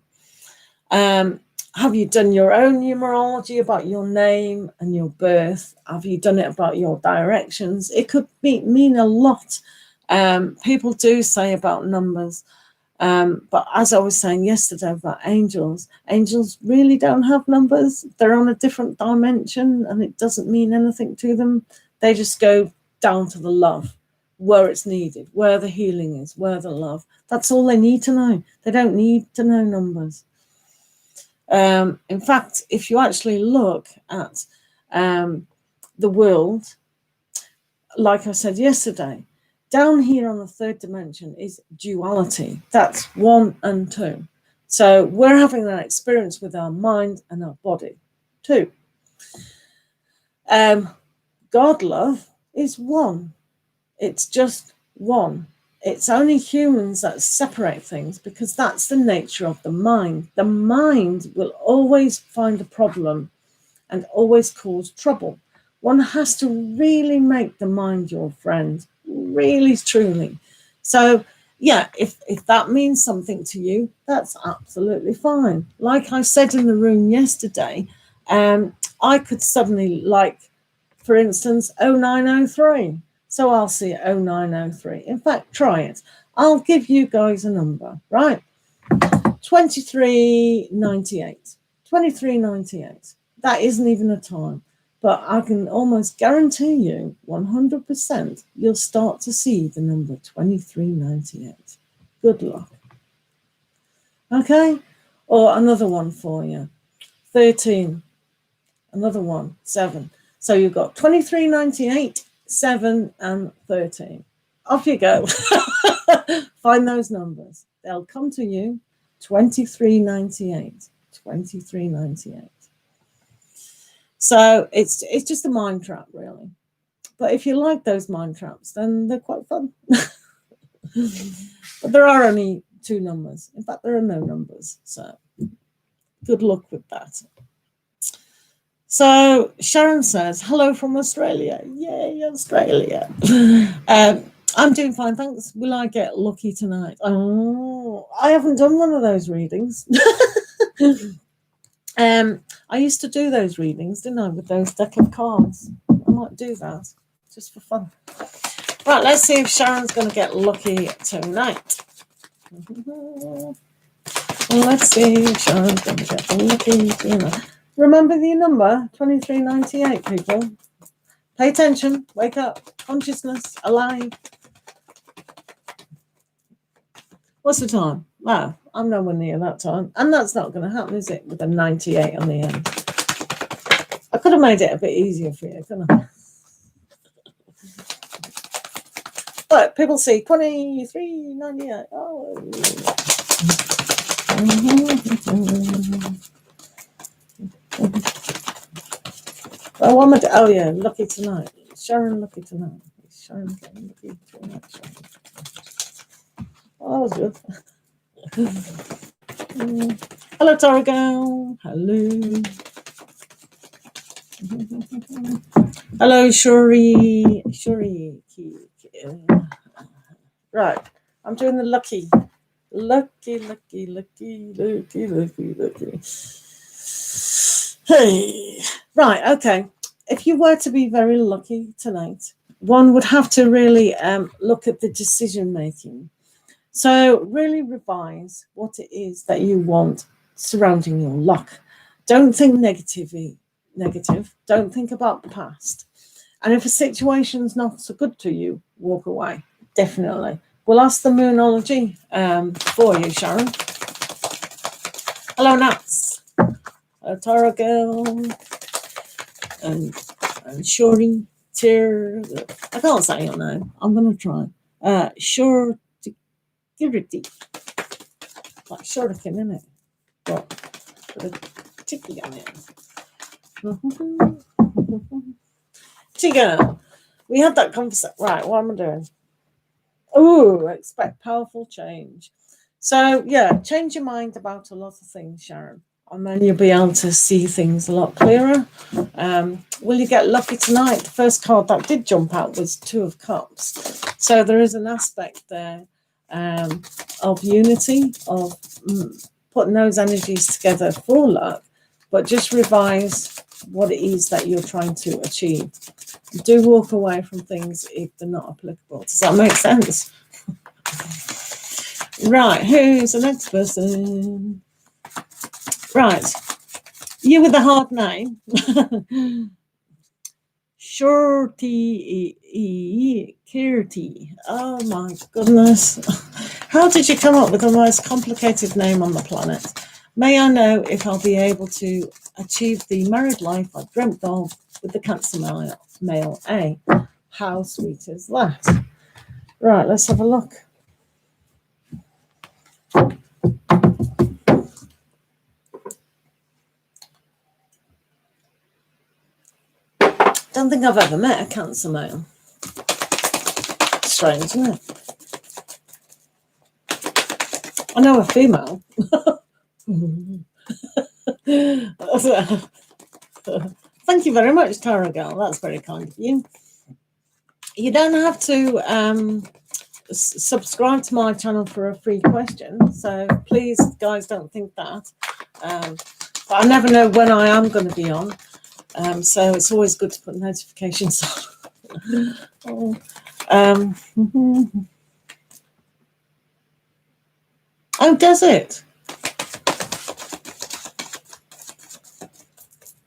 Have you done your own numerology about your name and your birth? Have you done it about your directions? It could mean a lot. People do say about numbers, but as I was saying yesterday about angels really don't have numbers. They're on a different dimension and it doesn't mean anything to them. They just go down to the love, where it's needed, where the healing is, where the love. That's all they need to know. They don't need to know numbers. In fact, if you actually look at the world, like I said yesterday, down here on the third dimension is duality. That's 1 and 2. So we're having that experience with our mind and our body too. God love is one. It's just one. It's only humans that separate things because that's the nature of the mind. The mind will always find a problem and always cause trouble. One has to really make the mind your friend, really, truly. So, yeah, if that means something to you, that's absolutely fine. Like I said in the room yesterday, I could suddenly like, for instance, 0903. So I'll see 0903. In fact, try it. I'll give you guys a number, right? 2398. 2398. That isn't even a time. But I can almost guarantee you 100% you'll start to see the number 2398. Good luck. Okay? Or another one for you. 13. Another one. 7. So you've got 2398, 7, and 13. Off you go. Find those numbers. They'll come to you. 2398. 2398. So it's just a mind trap, really. But if you like those mind traps, then they're quite fun. But there are only 2 numbers. In fact, there are no numbers. So good luck with that. So Sharon says, hello from Australia. Yay, Australia. I'm doing fine, thanks. Will I get lucky tonight? Oh, I haven't done one of those readings. I used to do those readings, didn't I, with those deck of cards. I might do that just for fun. Right, let's see if Sharon's going to get lucky tonight. Let's see if Sharon's going to get lucky tonight. Remember the number, 2398, people. Pay attention, wake up, consciousness, alive. What's the time? Wow, I'm nowhere near that time. And that's not going to happen, is it, with a 98 on the end? I could have made it a bit easier for you, couldn't I? But people see 2398. Oh. Oh, yeah, lucky tonight. Sharon, lucky tonight. Sharon, lucky tonight. Oh, that was good. Hello, Tarago. Hello. Hello, Shuri. Right, I'm doing the lucky. Lucky. Hey. Right, okay. If you were to be very lucky tonight, one would have to really look at the decision making. So really revise what it is that you want surrounding your luck. Don't think negative. Don't think about the past. And if a situation's not so good to you, walk away. Definitely. We'll ask the Moonology for you, Sharon. Hello, Nats. Hello, Tara Girl. And Shorty. I can't say your name. I'm going to try. Shorty. Like shuriken, isn't it? But put a ticky on it. Tigger, we had that conversation. Right, what am I doing? Oh, expect powerful change. So, yeah, change your mind about a lot of things, Sharon. And then you'll be able to see things a lot clearer. Will you get lucky tonight? The first card that did jump out was 2 of Cups. So there is an aspect there of unity, of putting those energies together for luck, but just revise what it is that you're trying to achieve. Do walk away from things if they're not applicable. Does that make sense? Right, who's the next person? Right, you with the hard name. Shorty Kirti. Oh my goodness. How did you come up with the most complicated name on the planet? May I know if I'll be able to achieve the married life I dreamt of with the Cancer male A? How sweet is that? Right, let's have a look. Don't think I've ever met a Cancer male. Strange, isn't it? I know a female. Thank you very much, Tara Girl. That's very kind of you. You don't have to subscribe to my channel for a free question. So please, guys, don't think that. But I never know when I am going to be on. So it's always good to put notifications on. Oh, does it?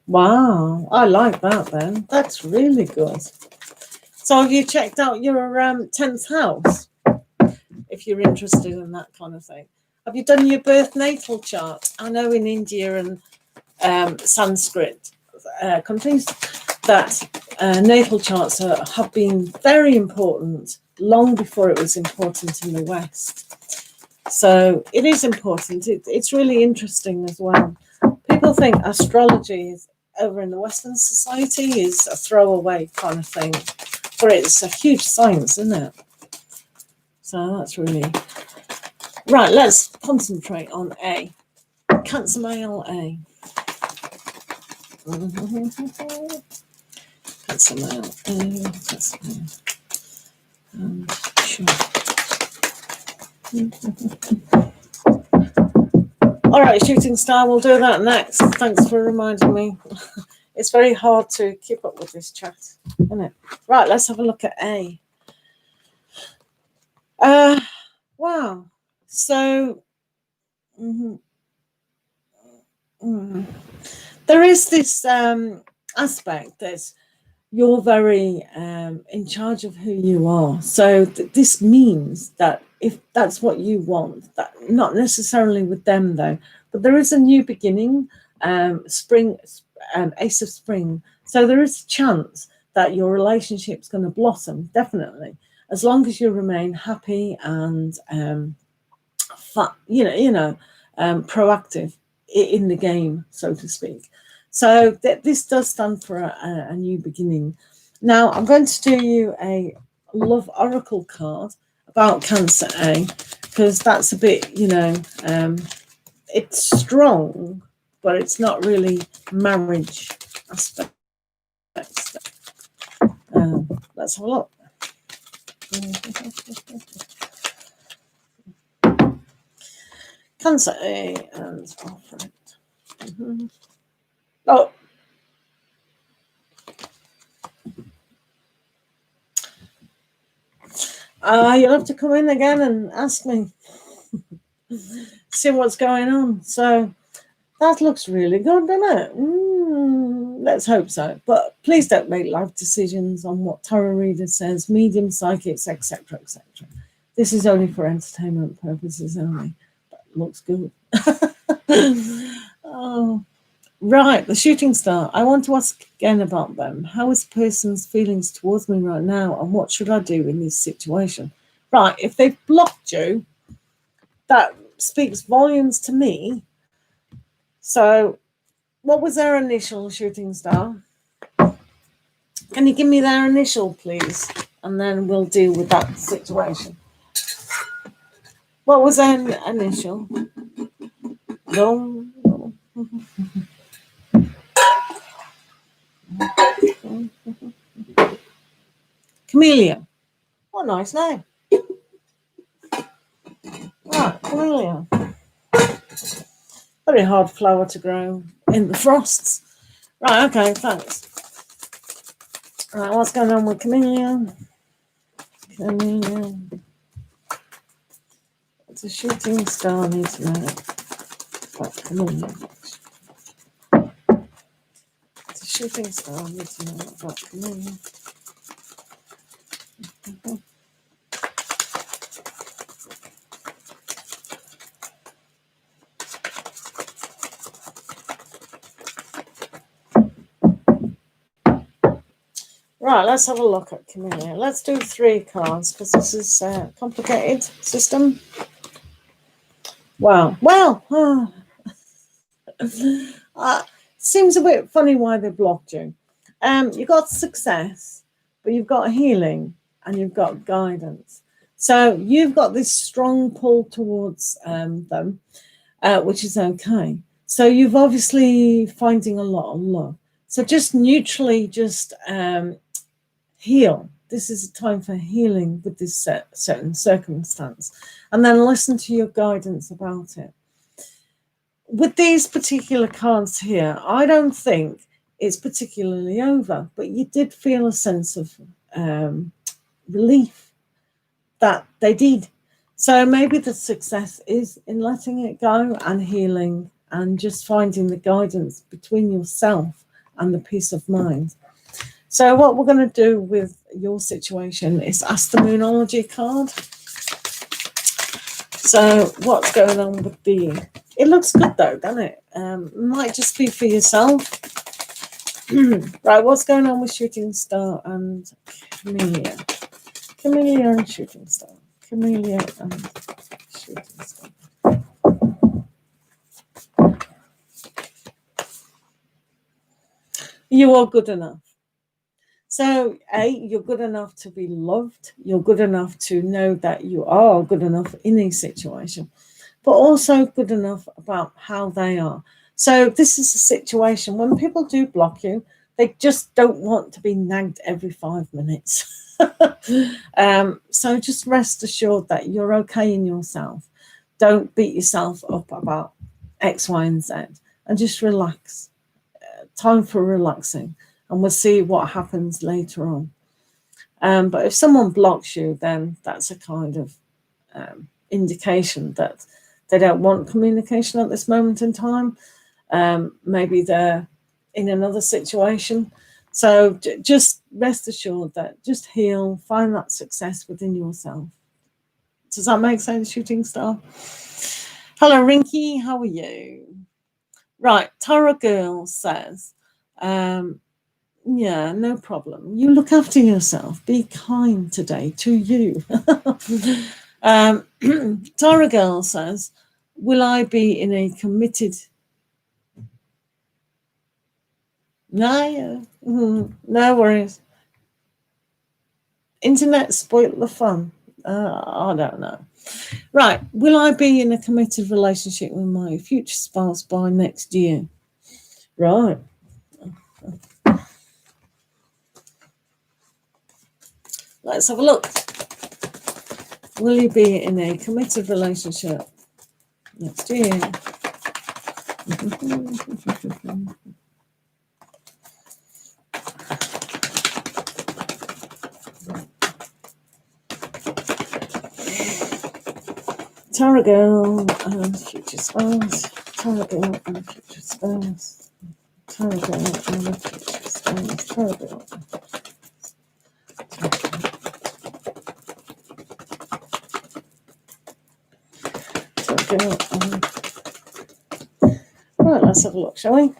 Wow, I like that then. That's really good. So have you checked out your 10th house? If you're interested in that kind of thing. Have you done your birth natal chart? I know in India and Sanskrit countries that natal charts have been very important long before it was important in the West. So it is important. It's really interesting as well. People think astrology is over in the Western society is a throwaway kind of thing, but it's a huge science, isn't it? So that's really right. Let's concentrate on A. Cancer male A. Cancer male A. Cancer male. Sure. All right, shooting star. We'll do that next. Thanks for reminding me. It's very hard to keep up with this chat, isn't it? Right, let's have a look at A. Wow. So there is this aspect that you're very in charge of who you are. So this means that if that's what you want, that not necessarily with them though, but there is a new beginning, spring, ace of spring. So there is a chance that your relationship's going to blossom, definitely, as long as you remain happy and proactive in the game, so to speak. So this does stand for a new beginning. Now I'm going to do you a love oracle card about Cancer A, because that's a bit, it's strong, but it's not really marriage aspect. Let's have a look. Cancer A and Alfred. Oh. You'll have to come in again and ask me. See what's going on. So that looks really good, doesn't it? Let's hope so. But please don't make life decisions on what tarot reader says, medium, psychics, etc., etc. This is only for entertainment purposes only. But looks good. Oh, right. The shooting star. I want to ask again about them. How is the person's feelings towards me right now, and what should I do in this situation? Right. If they've blocked you, that speaks volumes to me. So what was their initial, shooting star? Can you give me their initial, please? And then we'll deal with that situation. What was their initial? No. Camellia. What a nice name. Right, camellia. Very hard flower to grow in the frosts. Right, okay, thanks. Right, what's going on with camellia? Camellia. It's a shooting star, need to know. Right, camellia. It's a shooting star, need to know about camellia. Right, let's have a look at camellia. Let's do 3 cards because this is a complicated system. Wow. Well, seems a bit funny why they blocked you. You've got success, but you've got healing and you've got guidance. So you've got this strong pull towards them, which is okay. So you've obviously finding a lot of love. So just neutrally, just heal. This is a time for healing with this certain circumstance. And then listen to your guidance about it. With these particular cards here, I don't think it's particularly over, but you did feel a sense of relief that they did. So maybe the success is in letting it go and healing and just finding the guidance between yourself and the peace of mind. So what we're going to do with your situation is ask the Moonology card. So what's going on with the... It looks good though, doesn't it? Might just be for yourself. Right, what's going on with Shooting Star and Camellia? Camellia and Shooting Star. Camellia and Shooting Star. You are good enough. So, you're good enough to be loved. You're good enough to know that you are good enough in a situation, but also good enough about how they are. So this is a situation when people do block you, they just don't want to be nagged every 5 minutes. So just rest assured that you're okay in yourself. Don't beat yourself up about X, Y, and Z, and just relax. Time for relaxing, and we'll see what happens later on. But if someone blocks you, then that's a kind of indication that they don't want communication at this moment in time. Maybe they're in another situation. So just rest assured that just heal, find that success within yourself. Does that make sense, Shooting Star? Hello, Rinky. How are you? Right, Tara Girl says, yeah, no problem. You look after yourself. Be kind today to you. Tara Girl says, will I be in a committed... No, no worries. Internet spoiled the fun. I don't know. Right, will I be in a committed relationship with my future spouse by next year? Right. Let's have a look. Will you be in a committed relationship next year? Tara Girl and future spouse. Tara Girl and future spouse. Tara Girl and future spouse. Tara Girl. Right, let's have a look, shall we?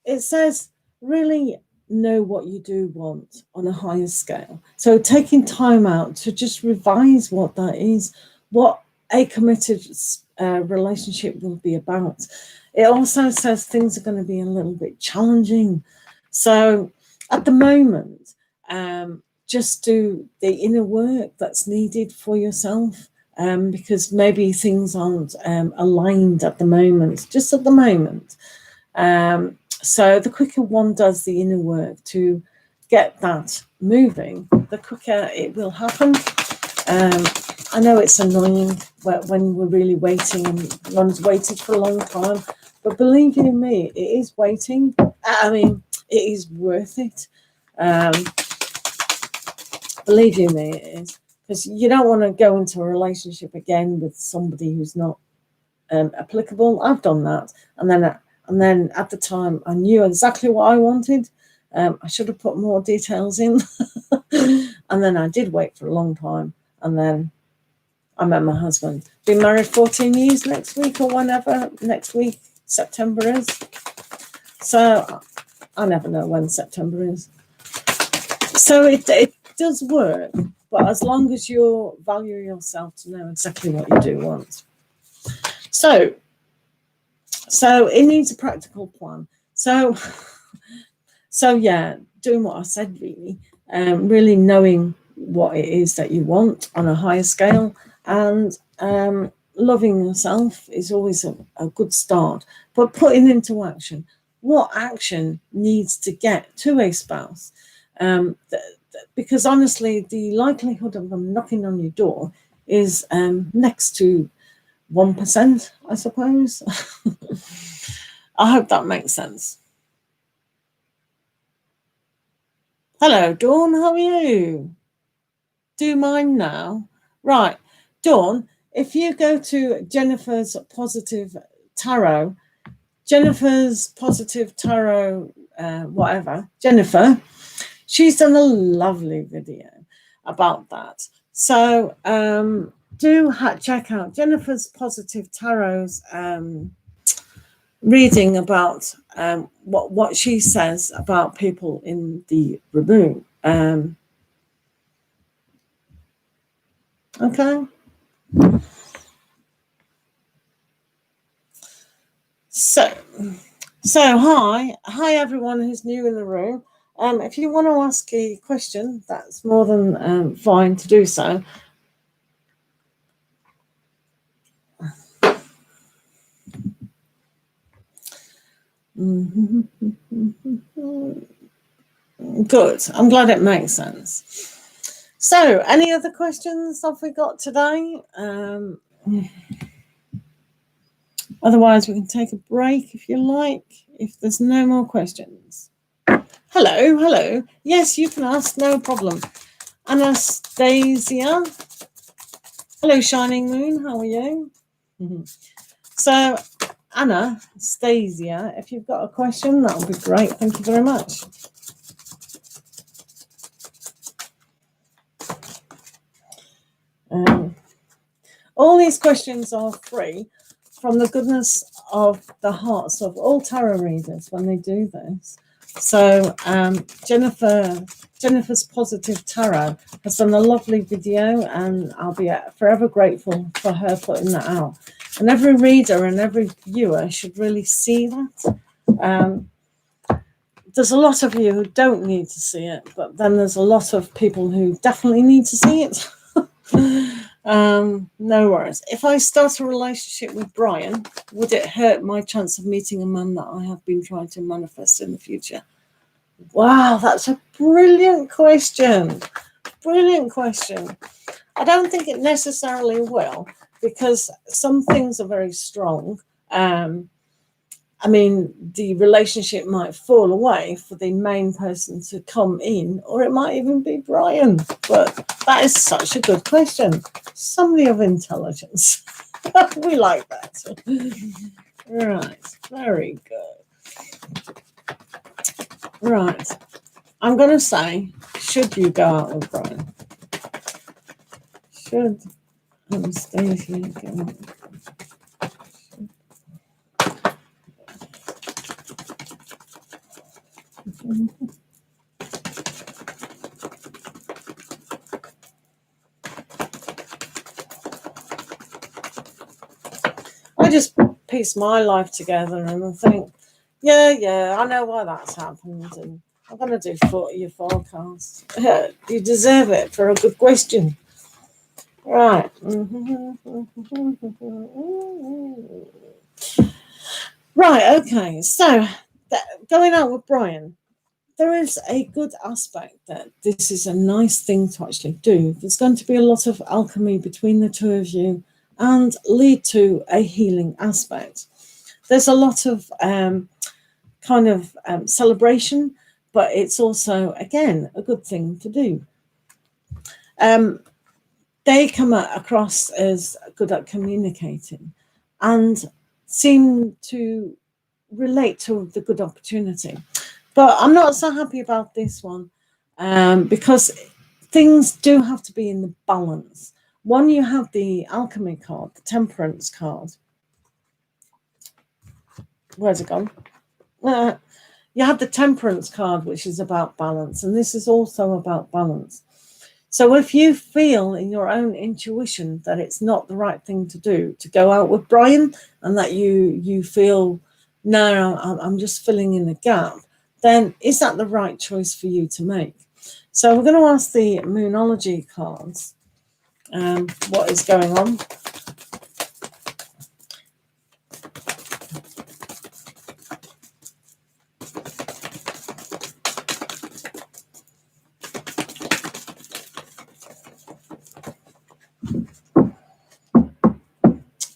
It says really know what you do want on a higher scale. So taking time out to just revise what that is, what a committed relationship will be about. It also says things are going to be a little bit challenging. So at the moment, just do the inner work that's needed for yourself, because maybe things aren't aligned at the moment, just at the moment. So the quicker one does the inner work to get that moving, the quicker it will happen. I know it's annoying when we're really waiting and one's waited for a long time, but believe you me, it is waiting. I mean, it is worth it. Believe you me, it is, because you don't want to go into a relationship again with somebody who's not applicable. I've done that, and then at the time I knew exactly what I wanted. I should have put more details in, and then I did wait for a long time, and then I met my husband. Been married 14 years next week, or whenever next week September is. So I never know when September is. So it does work, but as long as you value yourself to know exactly what you do want. So So it needs a practical plan. So yeah, doing what I said, really, really knowing what it is that you want on a higher scale, and loving yourself is always a good start. But putting into action, what action needs to get to a spouse? Because honestly, the likelihood of them knocking on your door is next to 1%, I suppose. I hope that makes sense. Hello, Dawn, how are you? Do mine now. Right, Dawn, if you go to Jennifer's Positive Tarot, whatever, Jennifer, she's done a lovely video about that. So do check out Jennifer's Positive Tarot's reading about what she says about people in the room. Okay. So hi everyone who's new in the room. If you want to ask a question, that's more than fine to do so. Good. I'm glad it makes sense. So, any other questions have we got today? Otherwise, we can take a break if you like, if there's no more questions. Hello. Yes, you can ask, no problem. Anastasia. Hello, Shining Moon. How are you? So, Anastasia, if you've got a question, that would be great. Thank you very much. All these questions are free from the goodness of the hearts of all tarot readers when they do this. So Jennifer's Positive Tarot has done a lovely video, and I'll be forever grateful for her putting that out. And every reader and every viewer should really see that. There's a lot of you who don't need to see it, but then there's a lot of people who definitely need to see it. No worries. If I start a relationship with Brian, would it hurt my chance of meeting a man that I have been trying to manifest in the future? Wow, that's a brilliant question. Brilliant question. I don't think it necessarily will, because some things are very strong. I mean, the relationship might fall away for the main person to come in, or it might even be Brian. But that is such a good question. Somebody of intelligence. We like that. Right. Very good. Right. I'm going to say, should you go out with Brian? Should Anastasia go out? I just piece my life together and I think, yeah, I know why that's happened, and I'm going to do your forecast. You deserve it for a good question. Right. Right, okay. So, going out with Brian, there is a good aspect that this is a nice thing to actually do. There's going to be a lot of alchemy between the two of you and lead to a healing aspect. There's a lot of celebration, but it's also, again, a good thing to do. They come across as good at communicating and seem to relate to the good opportunity. But I'm not so happy about this one because things do have to be in the balance. One, you have the alchemy card, the temperance card. Where's it gone? You have the temperance card, which is about balance, and this is also about balance. So if you feel in your own intuition that it's not the right thing to do to go out with Brian, and that you feel, no, I'm just filling in a gap, then is that the right choice for you to make? So we're going to ask the Moonology cards what is going on.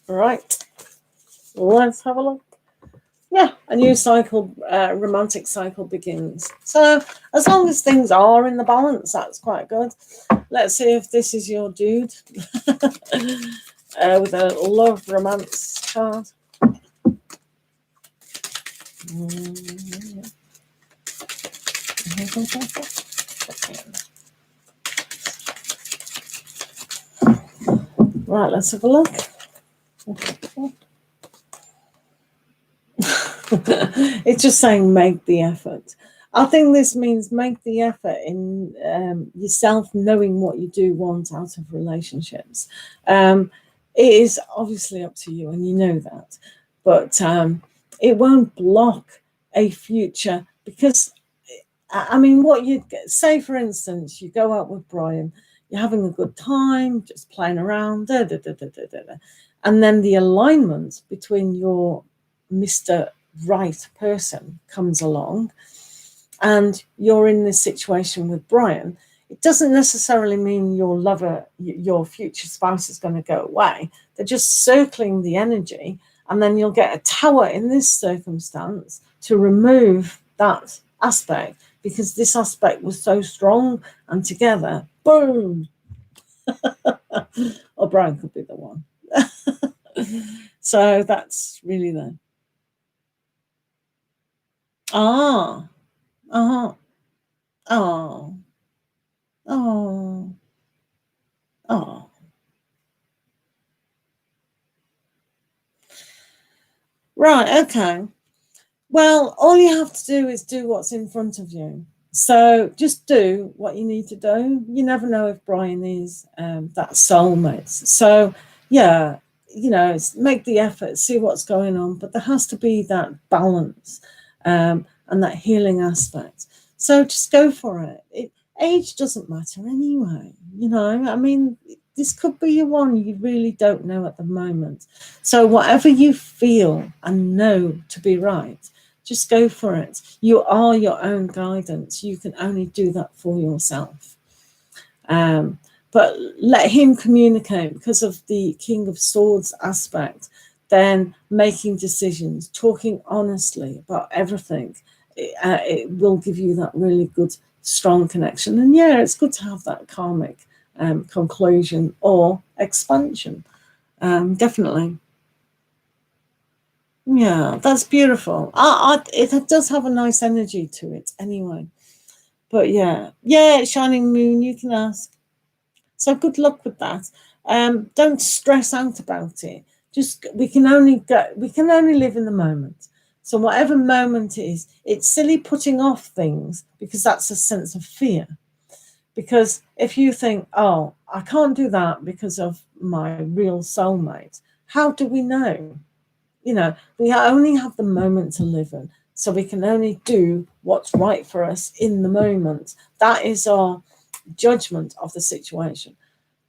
Right, let's have a look. Yeah, a new cycle, romantic cycle begins. So as long as things are in the balance, that's quite good. Let's see if this is your dude with a love romance card. Right, let's have a look. It's just saying make the effort. I think this means make the effort in yourself knowing what you do want out of relationships. It is obviously up to you, and you know that, but it won't block a future, because I mean, what you say, for instance, you go out with Brian, you're having a good time, just playing around, and then the alignment between your Mr. Right person comes along, and you're in this situation with Brian. It doesn't necessarily mean your lover, your future spouse, is going to go away. They're just circling the energy, and then you'll get a tower in this circumstance to remove that aspect, because this aspect was so strong, and together, boom. Or Brian could be the one. So that's really the oh, oh, oh, oh, oh. Right, okay. Well, all you have to do is do what's in front of you. So just do what you need to do. You never know if Brian is that soulmate. So, yeah, make the effort, see what's going on. But there has to be that balance and that healing aspect. So just go for it. Age doesn't matter anyway. I mean, this could be your one. You really don't know at the moment. So whatever you feel and know to be right, just go for it. You are your own guidance. You can only do that for yourself. But let him communicate, because of the King of Swords aspect, then making decisions, talking honestly about everything, it will give you that really good, strong connection. And yeah, it's good to have that karmic conclusion or expansion. Definitely. Yeah, that's beautiful. It does have a nice energy to it anyway. But yeah, shining moon, you can ask. So good luck with that. Don't stress out about it. Just we can only live in the moment. So whatever moment it is, it's silly putting off things, because that's a sense of fear. Because if you think, oh, I can't do that because of my real soulmate, how do we know? We only have the moment to live in, so we can only do what's right for us in the moment. That is our judgment of the situation.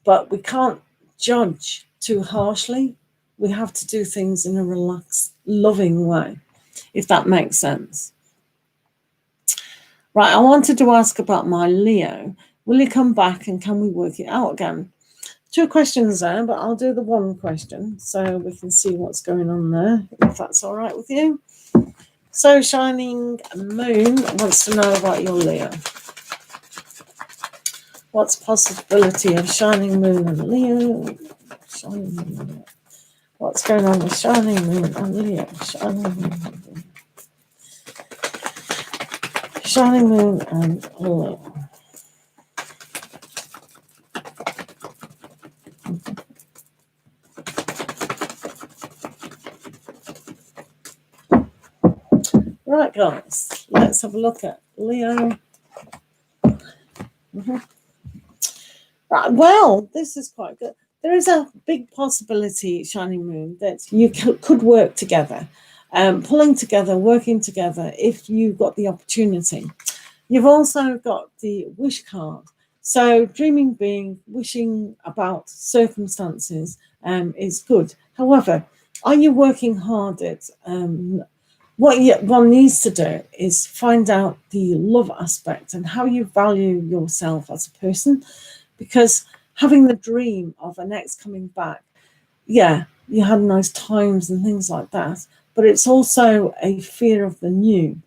But we can't judge too harshly. We have to do things in a relaxed, loving way, if that makes sense. Right, I wanted to ask about my Leo. Will he come back, and can we work it out again? 2 questions there, but I'll do the one question so we can see what's going on there, if that's all right with you. So Shining Moon wants to know about your Leo. What's possibility of Shining Moon and Leo? Shining Moon and Leo. What's going on with Shining Moon and Leo? Shining Moon and Leo. Shining Moon and Leo. Right, guys, let's have a look at Leo. Right, well, this is quite good. There is a big possibility, Shining Moon, that you could work together, pulling together, working together if you got the opportunity. You've also got the wish card. So dreaming being, wishing about circumstances is good. However, are you working hard at what one needs to do is find out the love aspect and how you value yourself as a person, because having the dream of an ex coming back, yeah, you had nice times and things like that, but it's also a fear of the new,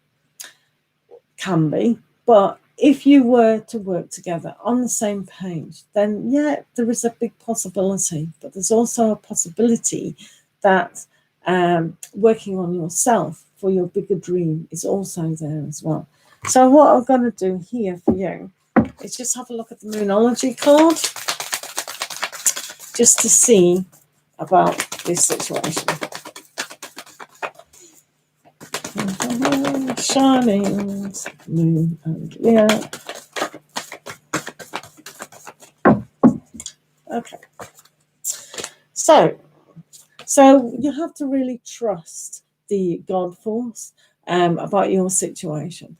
can be. But if you were to work together on the same page, then yeah, there is a big possibility, but there's also a possibility that working on yourself for your bigger dream is also there as well. So what I'm going to do here for you is just have a look at the Moonology card, just to see about this situation. Shining Moon and Leo. Okay. So you have to really trust the God force about your situation.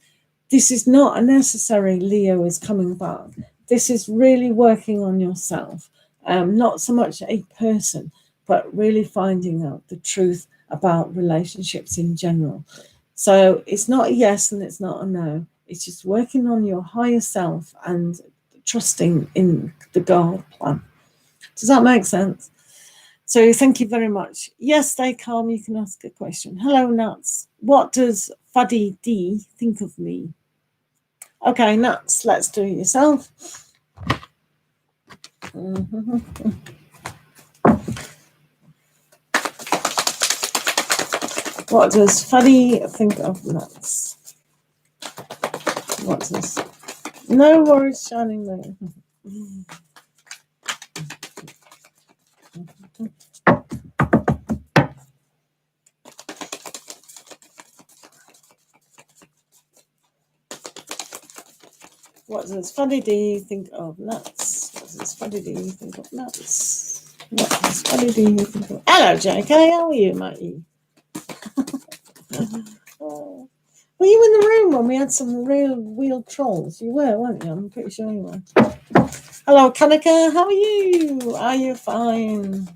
This is not a necessary Leo is coming back. This is really working on yourself. Not so much a person, but really finding out the truth about relationships in general. So it's not a yes and it's not a no. It's just working on your higher self and trusting in the God plan. Does that make sense? So thank you very much. Yes, stay calm. You can ask a question. Hello, Nuts. What does Fuddy D think of me? Okay, Nuts, let's do it yourself. What does Fuddy think of Nuts? What does... No worries, Shining Moon. What does Fuddy D think of Nuts? What does Fuddy D think of Nuts? What does Fuddy D think of... Hello, JK. How are you, matey? Oh. Were you in the room when we had some real wheeled trolls? You were, weren't you? I'm pretty sure you were. Hello, Kanika. How are you? Are you fine?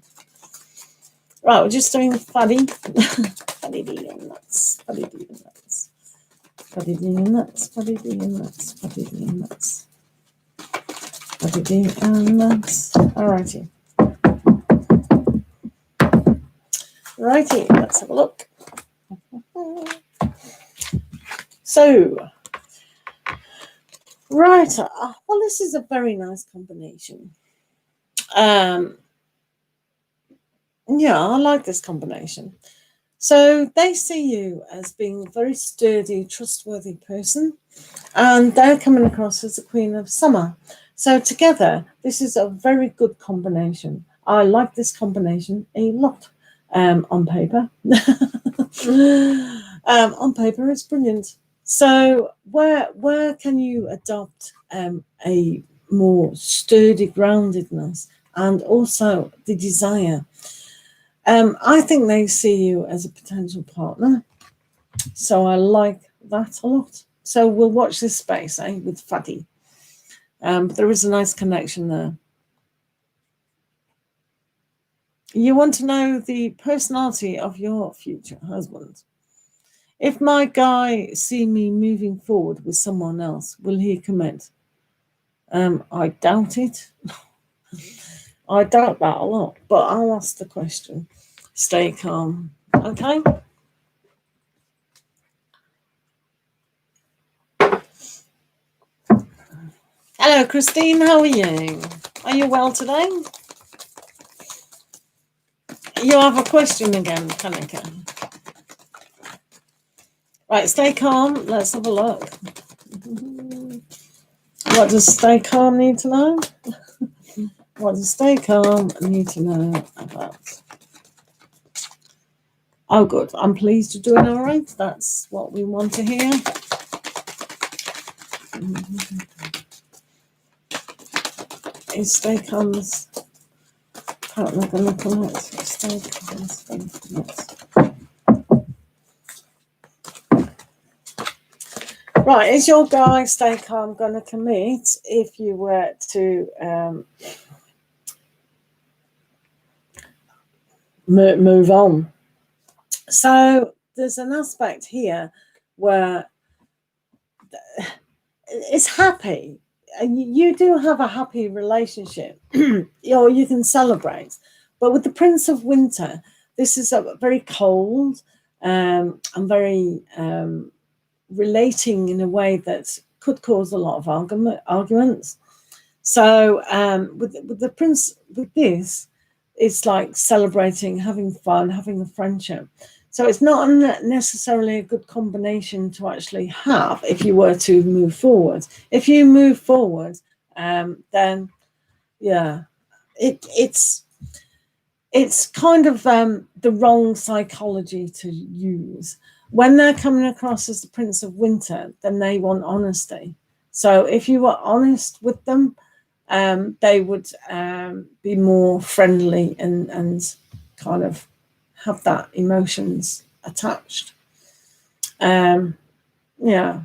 Right, we're just doing Fuddy. Fuddy D and Nuts. Fuddy D and Nuts. Fuddy D and Nuts. Fuddy D and Nuts. Fuddy D and Nuts. Fuddy D and Nuts. Alrighty. Righty, let's have a look. So, right, well, this is a very nice combination. Yeah, I like this combination. So they see you as being a very sturdy, trustworthy person, and they're coming across as the Queen of Summer. So together, this is a very good combination. I like this combination a lot on paper. On paper, it's brilliant. So where can you adopt a more sturdy groundedness and also the desire? I think they see you as a potential partner. So I like that a lot. So we'll watch this space, with Fuddy. But there is a nice connection there. You want to know the personality of your future husband. If my guy see me moving forward with someone else, will he commit? I doubt it. I doubt that a lot, but I'll ask the question. Stay calm, okay? Hello, Christine. How are you? Are you well today? You have a question again, Kanika. Right, stay calm. Let's have a look. What does stay calm need to know? What does stay calm need to know about? Oh, good. I'm pleased you're doing all right. That's what we want to hear. is stay calm's partner going to commit? Stay calm's going to commit. Right, is your guy stay calm going to commit if you were to move on? So there's an aspect here where it's happy. You do have a happy relationship, or you can celebrate. But with the Prince of Winter, this is a very cold and very relating in a way that could cause a lot of arguments. So with the Prince, with this, it's like celebrating, having fun, having a friendship. So it's not necessarily a good combination to actually have if you were to move forward. If you move forward, then yeah, it's kind of the wrong psychology to use. When they're coming across as the Prince of Winter, then they want honesty. So if you were honest with them, they would be more friendly and kind of have that emotions attached. Yeah,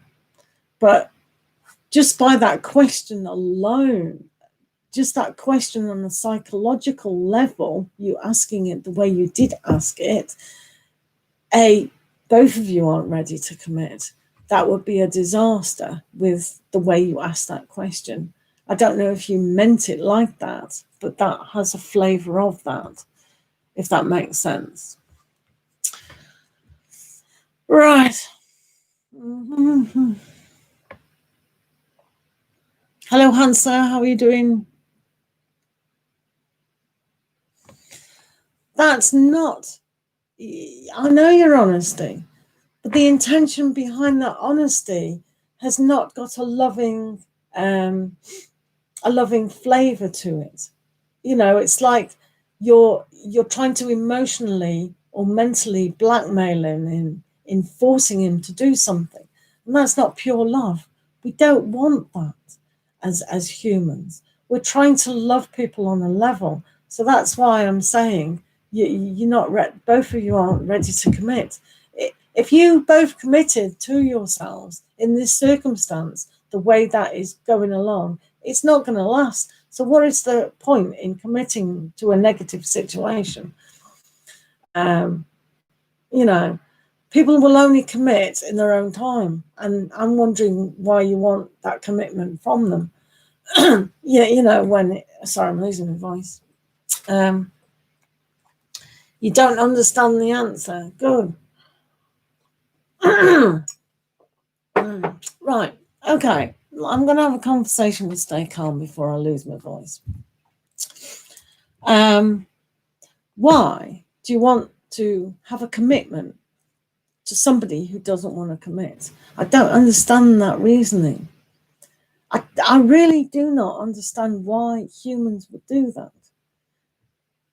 but just by that question alone, just that question on a psychological level, you asking it the way you did ask it, both of you aren't ready to commit. That would be a disaster with the way you asked that question. I don't know if you meant it like that, but that has a flavor of that, if that makes sense. Right. Mm-hmm. Hello, Hansa. How are you doing? That's not... I know your honesty, but the intention behind that honesty has not got a loving flavor to it. You know, it's like you're trying to emotionally or mentally blackmail him in forcing him to do something, and that's not pure love. We don't want that as humans. We're trying to love people on a level. So that's why I'm saying you're not both of you aren't ready to commit. If you both committed to yourselves in this circumstance, the way that is going along, it's not going to last. So what is the point in committing to a negative situation? You know, people will only commit in their own time. And I'm wondering why you want that commitment from them. Yeah, you know, sorry, I'm losing my voice. You don't understand the answer. Good. Right. Okay. I'm going to have a conversation with Stay Calm before I lose my voice. Why do you want to have a commitment to somebody who doesn't want to commit? I don't understand that reasoning. I really do not understand why humans would do that.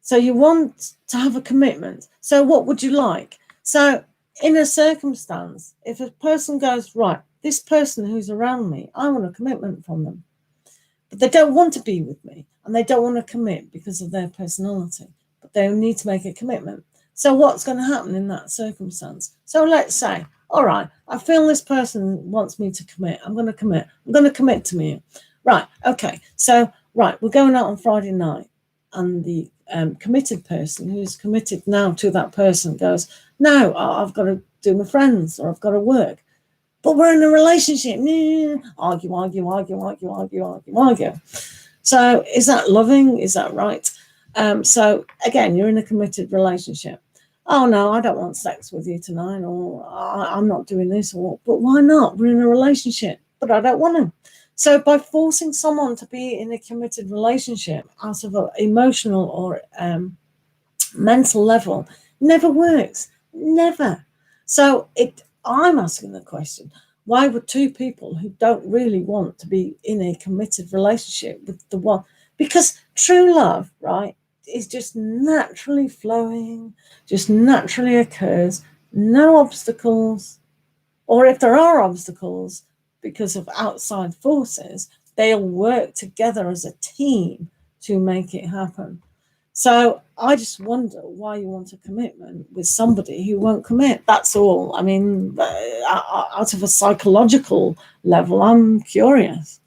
So you want to have a commitment. So what would you like? So in a circumstance, if a person goes, right, this person who's around me, I want a commitment from them, but they don't want to be with me and they don't want to commit because of their personality, but they need to make a commitment. So what's going to happen in that circumstance? So let's say, all right, I feel this person wants me to commit. I'm going to commit. I'm going to commit to me. Right. Okay. So, right, we're going out on Friday night, and the committed person who's committed now to that person goes, no, I've got to do my friends or I've got to work. But we're in a relationship. Argue. So is that loving? Is that right? So again, you're in a committed relationship. Oh no, I don't want sex with you tonight, or I'm not doing this, but why not? We're in a relationship, but I don't want to. So by forcing someone to be in a committed relationship out of an emotional or mental level never works. Never. So I'm asking the question, why would two people who don't really want to be in a committed relationship with the one? Because true love, right, is just naturally flowing, just naturally occurs, no obstacles, or if there are obstacles because of outside forces, They'll work together as a team to make it happen. So I just wonder why you want a commitment with somebody who won't commit. That's all. I mean, out of a psychological level, I'm curious.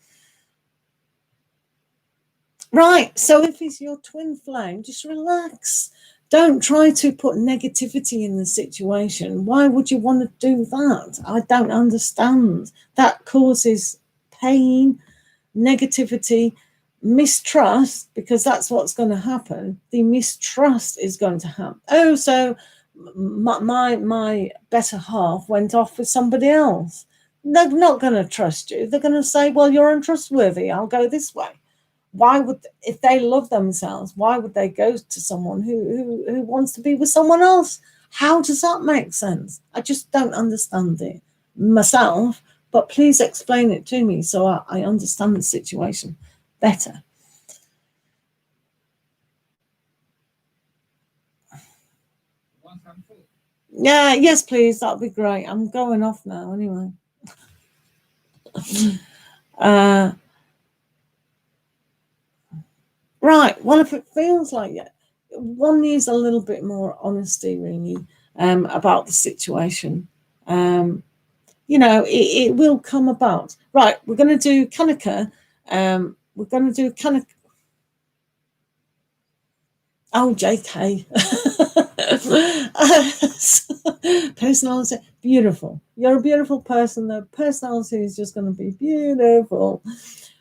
Right, so if he's your twin flame, just relax. Don't try to put negativity in the situation. Why would you want to do that? I don't understand. That causes pain, negativity, mistrust, because that's what's going to happen. The mistrust is going to happen. Oh, so my better half went off with somebody else. They're not going to trust you. They're going to say, well, you're untrustworthy. I'll go this way. Why would, if they love themselves, why would they go to someone who wants to be with someone else? How does that make sense? I just don't understand it myself, but please explain it to me so I understand the situation better. Yeah, yes, please. That'd be great. I'm going off now anyway. Right. Well, if it feels like it, one needs a little bit more honesty, really, about the situation. You know, it will come about. Right. We're going to do Kanaka. We're going to do Kanaka. Oh, JK. Personality, beautiful. You're a beautiful person. The personality is just going to be beautiful.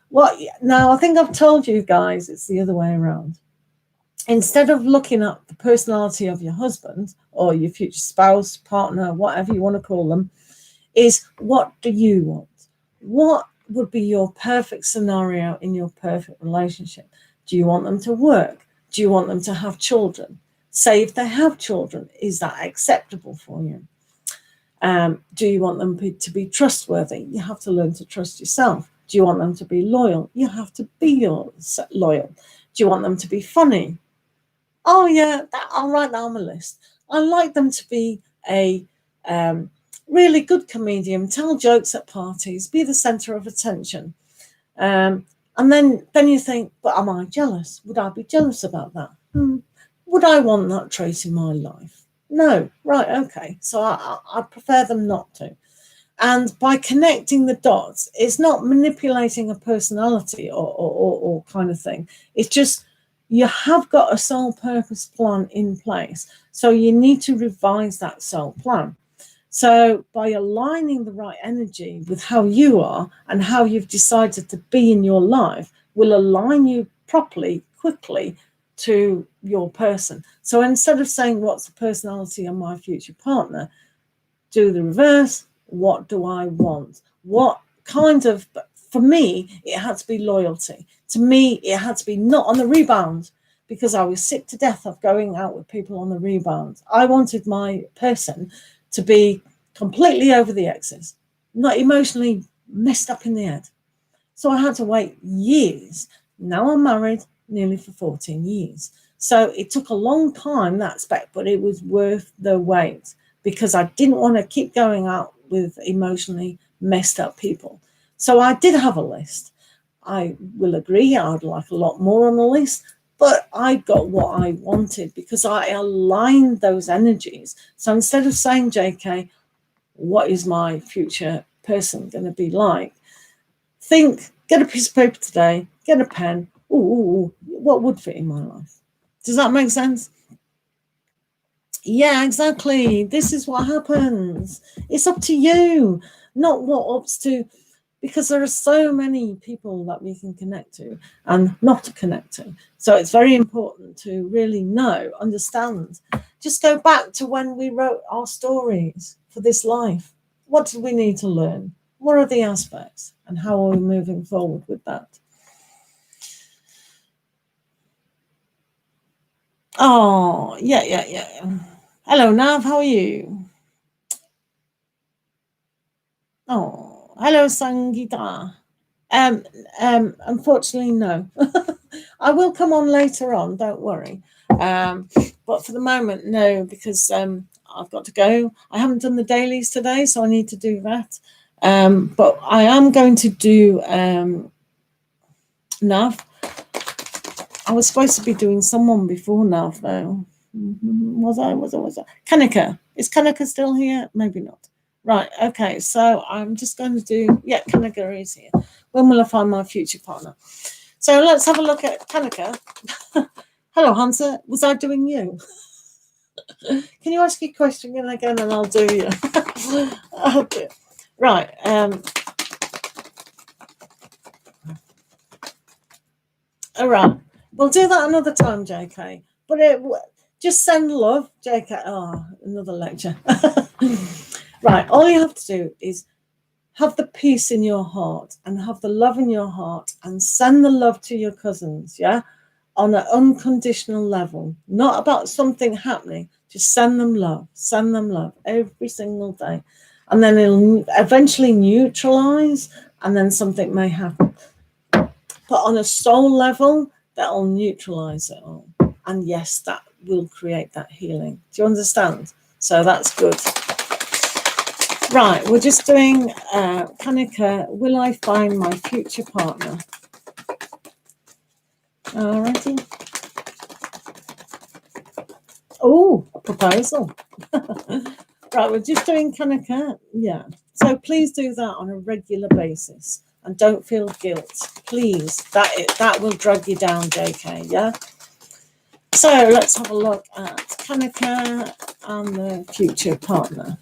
What? Now, I think I've told you guys it's the other way around. Instead of looking at the personality of your husband or your future spouse, partner, whatever you want to call them, is what do you want? What would be your perfect scenario in your perfect relationship? Do you want them to work? Do you want them to have children? Say if they have children, is that acceptable for you? Do you want them to be trustworthy? You have to learn to trust yourself. Do you want them to be loyal? You have to be loyal. Do you want them to be funny? Oh, yeah, I'll write that on my list. I like them to be a really good comedian, tell jokes at parties, be the centre of attention. And then you think, but am I jealous? Would I be jealous about that? Would I want that trait in my life? No. Right, okay. So I prefer them not to. And by connecting the dots, it's not manipulating a personality or kind of thing. It's just you have got a soul purpose plan in place. So you need to revise that soul plan. So by aligning the right energy with how you are and how you've decided to be in your life will align you properly, quickly to your person. So instead of saying, what's the personality of my future partner, do the reverse. What do I want? What kind of, for me, it had to be loyalty. To me, it had to be not on the rebound, because I was sick to death of going out with people on the rebound. I wanted my person to be completely over the exes, not emotionally messed up in the head. So I had to wait years. Now I'm married nearly for 14 years. So it took a long time, that aspect, but it was worth the wait, because I didn't want to keep going out with emotionally messed up people. So I did have a list. I will agree, I'd like a lot more on the list, but I got what I wanted because I aligned those energies. So instead of saying, JK, what is my future person going to be like? Think, get a piece of paper today, get a pen. Ooh, what would fit in my life? Does that make sense? Yeah, exactly. This is what happens. It's up to you, not what ups to, because there are so many people that we can connect to and not connect to. So it's very important to really know, understand. Just go back to when we wrote our stories for this life. What do we need to learn? What are the aspects? And how are we moving forward with that? Oh, yeah. Hello, Nav. How are you? Oh, hello, Sangita. Unfortunately, no. I will come on later on, don't worry. But for the moment, no, because I've got to go. I haven't done the dailies today, so I need to do that. But I am going to do Nav. I was supposed to be doing someone before Nav, though. Was I? Kanika. Is Kanika still here? Maybe not. Right, okay, so I'm just going to do, yeah, Kanika is here. When will I find my future partner? So let's have a look at Kanika. Hello, Hunter. Was I doing you? Can you ask your question again and I'll do you? Okay. Right. All right. We'll do that another time, JK. But just send love, JK. Oh, another lecture. Right. All you have to do is have the peace in your heart and have the love in your heart and send the love to your cousins, yeah? On an unconditional level, not about something happening. Just send them love every single day. And then it'll eventually neutralize and then something may happen. But on a soul level, that'll neutralize it all. And yes, that will create that healing. Do you understand? So that's good. Right, we're just doing Kanika, will I find my future partner? Alrighty. Oh, a proposal. Right, we're just doing Kanika. Yeah. So please do that on a regular basis. And don't feel guilt. Please. That will drag you down, JK, yeah? So let's have a look at Kanika and the future partner.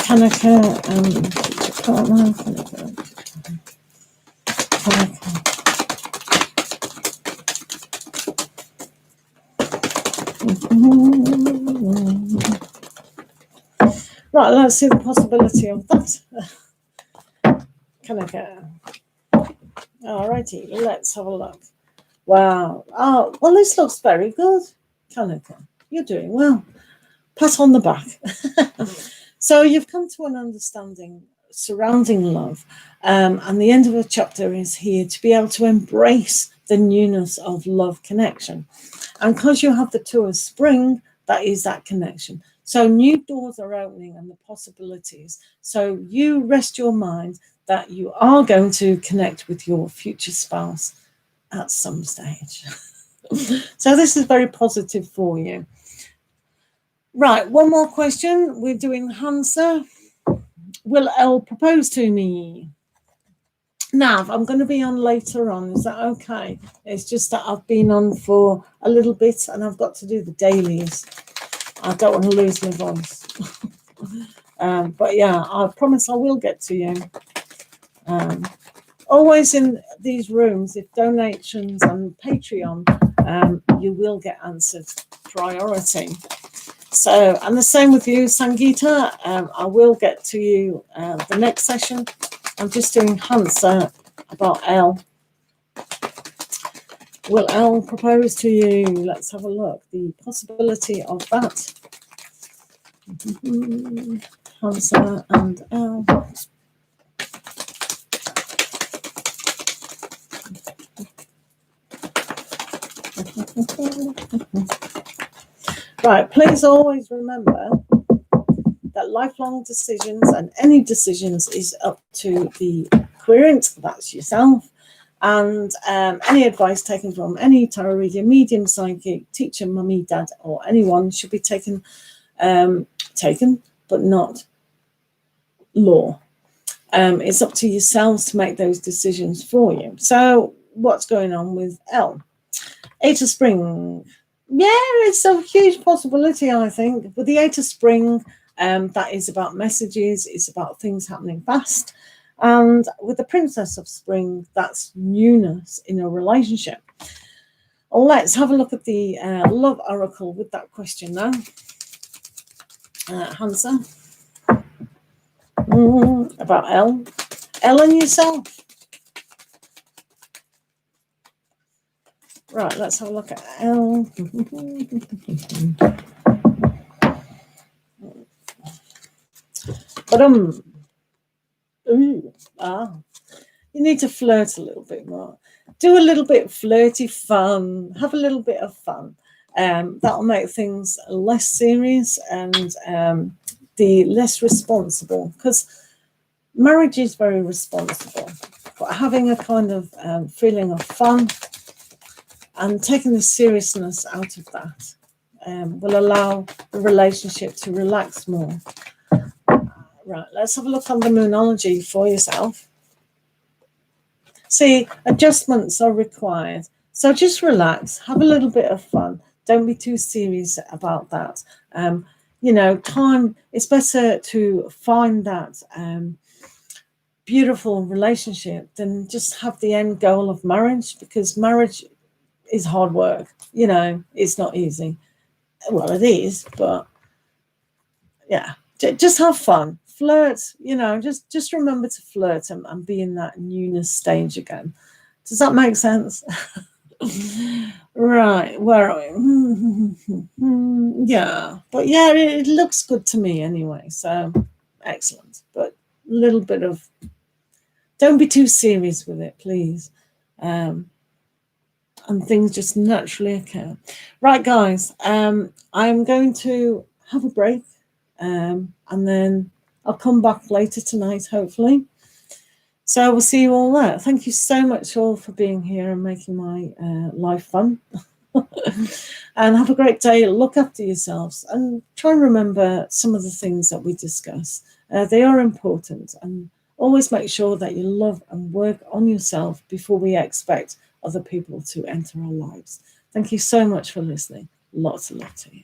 Kanika and the future partner. Kanika. Right, let's see the possibility of that. Kanika. Alrighty, let's have a look. Wow. Oh, well, this looks very good, Kanika. You're doing well. Pat on the back. So you've come to an understanding surrounding love. And the end of the chapter is here to be able to embrace the newness of love connection. And because you have the Two of Spring, that is that connection. So new doors are opening and the possibilities. So you rest your mind that you are going to connect with your future spouse at some stage. So this is very positive for you. Right, one more question. We're doing Hansa. Will Elle propose to me? Nav, I'm going to be on later on. Is that okay? It's just that I've been on for a little bit and I've got to do the dailies. I don't want to lose my voice. But yeah, I promise I will get to you. Always in these rooms, if donations on Patreon, you will get answered priority. So, and the same with you, Sangeeta. I will get to you the next session. I'm just doing Hansa about Elle. Will Elle propose to you? Let's have a look. The possibility of that. Hansa and Elle. Right, please always remember that lifelong decisions and any decisions is up to the querent, that's yourself, and any advice taken from any tarot reader, medium, psychic, teacher, mummy, dad, or anyone should be taken but not law. It's up to yourselves to make those decisions for you. So what's going on with Elle? Eight of Spring. Yeah, it's a huge possibility, I think. With the Eight of Spring, that is about messages, it's about things happening fast. And with the Princess of Spring, that's newness in a relationship. Let's have a look at the love oracle with that question now. Hansa. About Elle. Elle and yourself. Right, let's have a look at Elle. But you need to flirt a little bit more. Do a little bit flirty fun. Have a little bit of fun. That'll make things less serious and the less responsible, because marriage is very responsible. but having a kind of feeling of fun and taking the seriousness out of that will allow the relationship to relax more. Right, let's have a look on the Moonology for yourself. See, adjustments are required. So just relax, have a little bit of fun. Don't be too serious about that. You know, time, it's better to find that beautiful relationship than just have the end goal of marriage, because marriage is hard work. You know, it's not easy. Well, it is, but yeah, just have fun. Flirt, you know, just remember to flirt and be in that newness stage again. Does that make sense? Right, where are we? Yeah, but yeah, it looks good to me anyway, so excellent. But a little bit of, don't be too serious with it, please. And things just naturally occur. Right, guys, I'm going to have a break, and then I'll come back later tonight, hopefully. So we'll see you all there. Thank you so much all for being here and making my life fun. And have a great day. Look after yourselves and try and remember some of the things that we discuss. They are important, and always make sure that you love and work on yourself before we expect other people to enter our lives. Thank you so much for listening. Lots of love to you.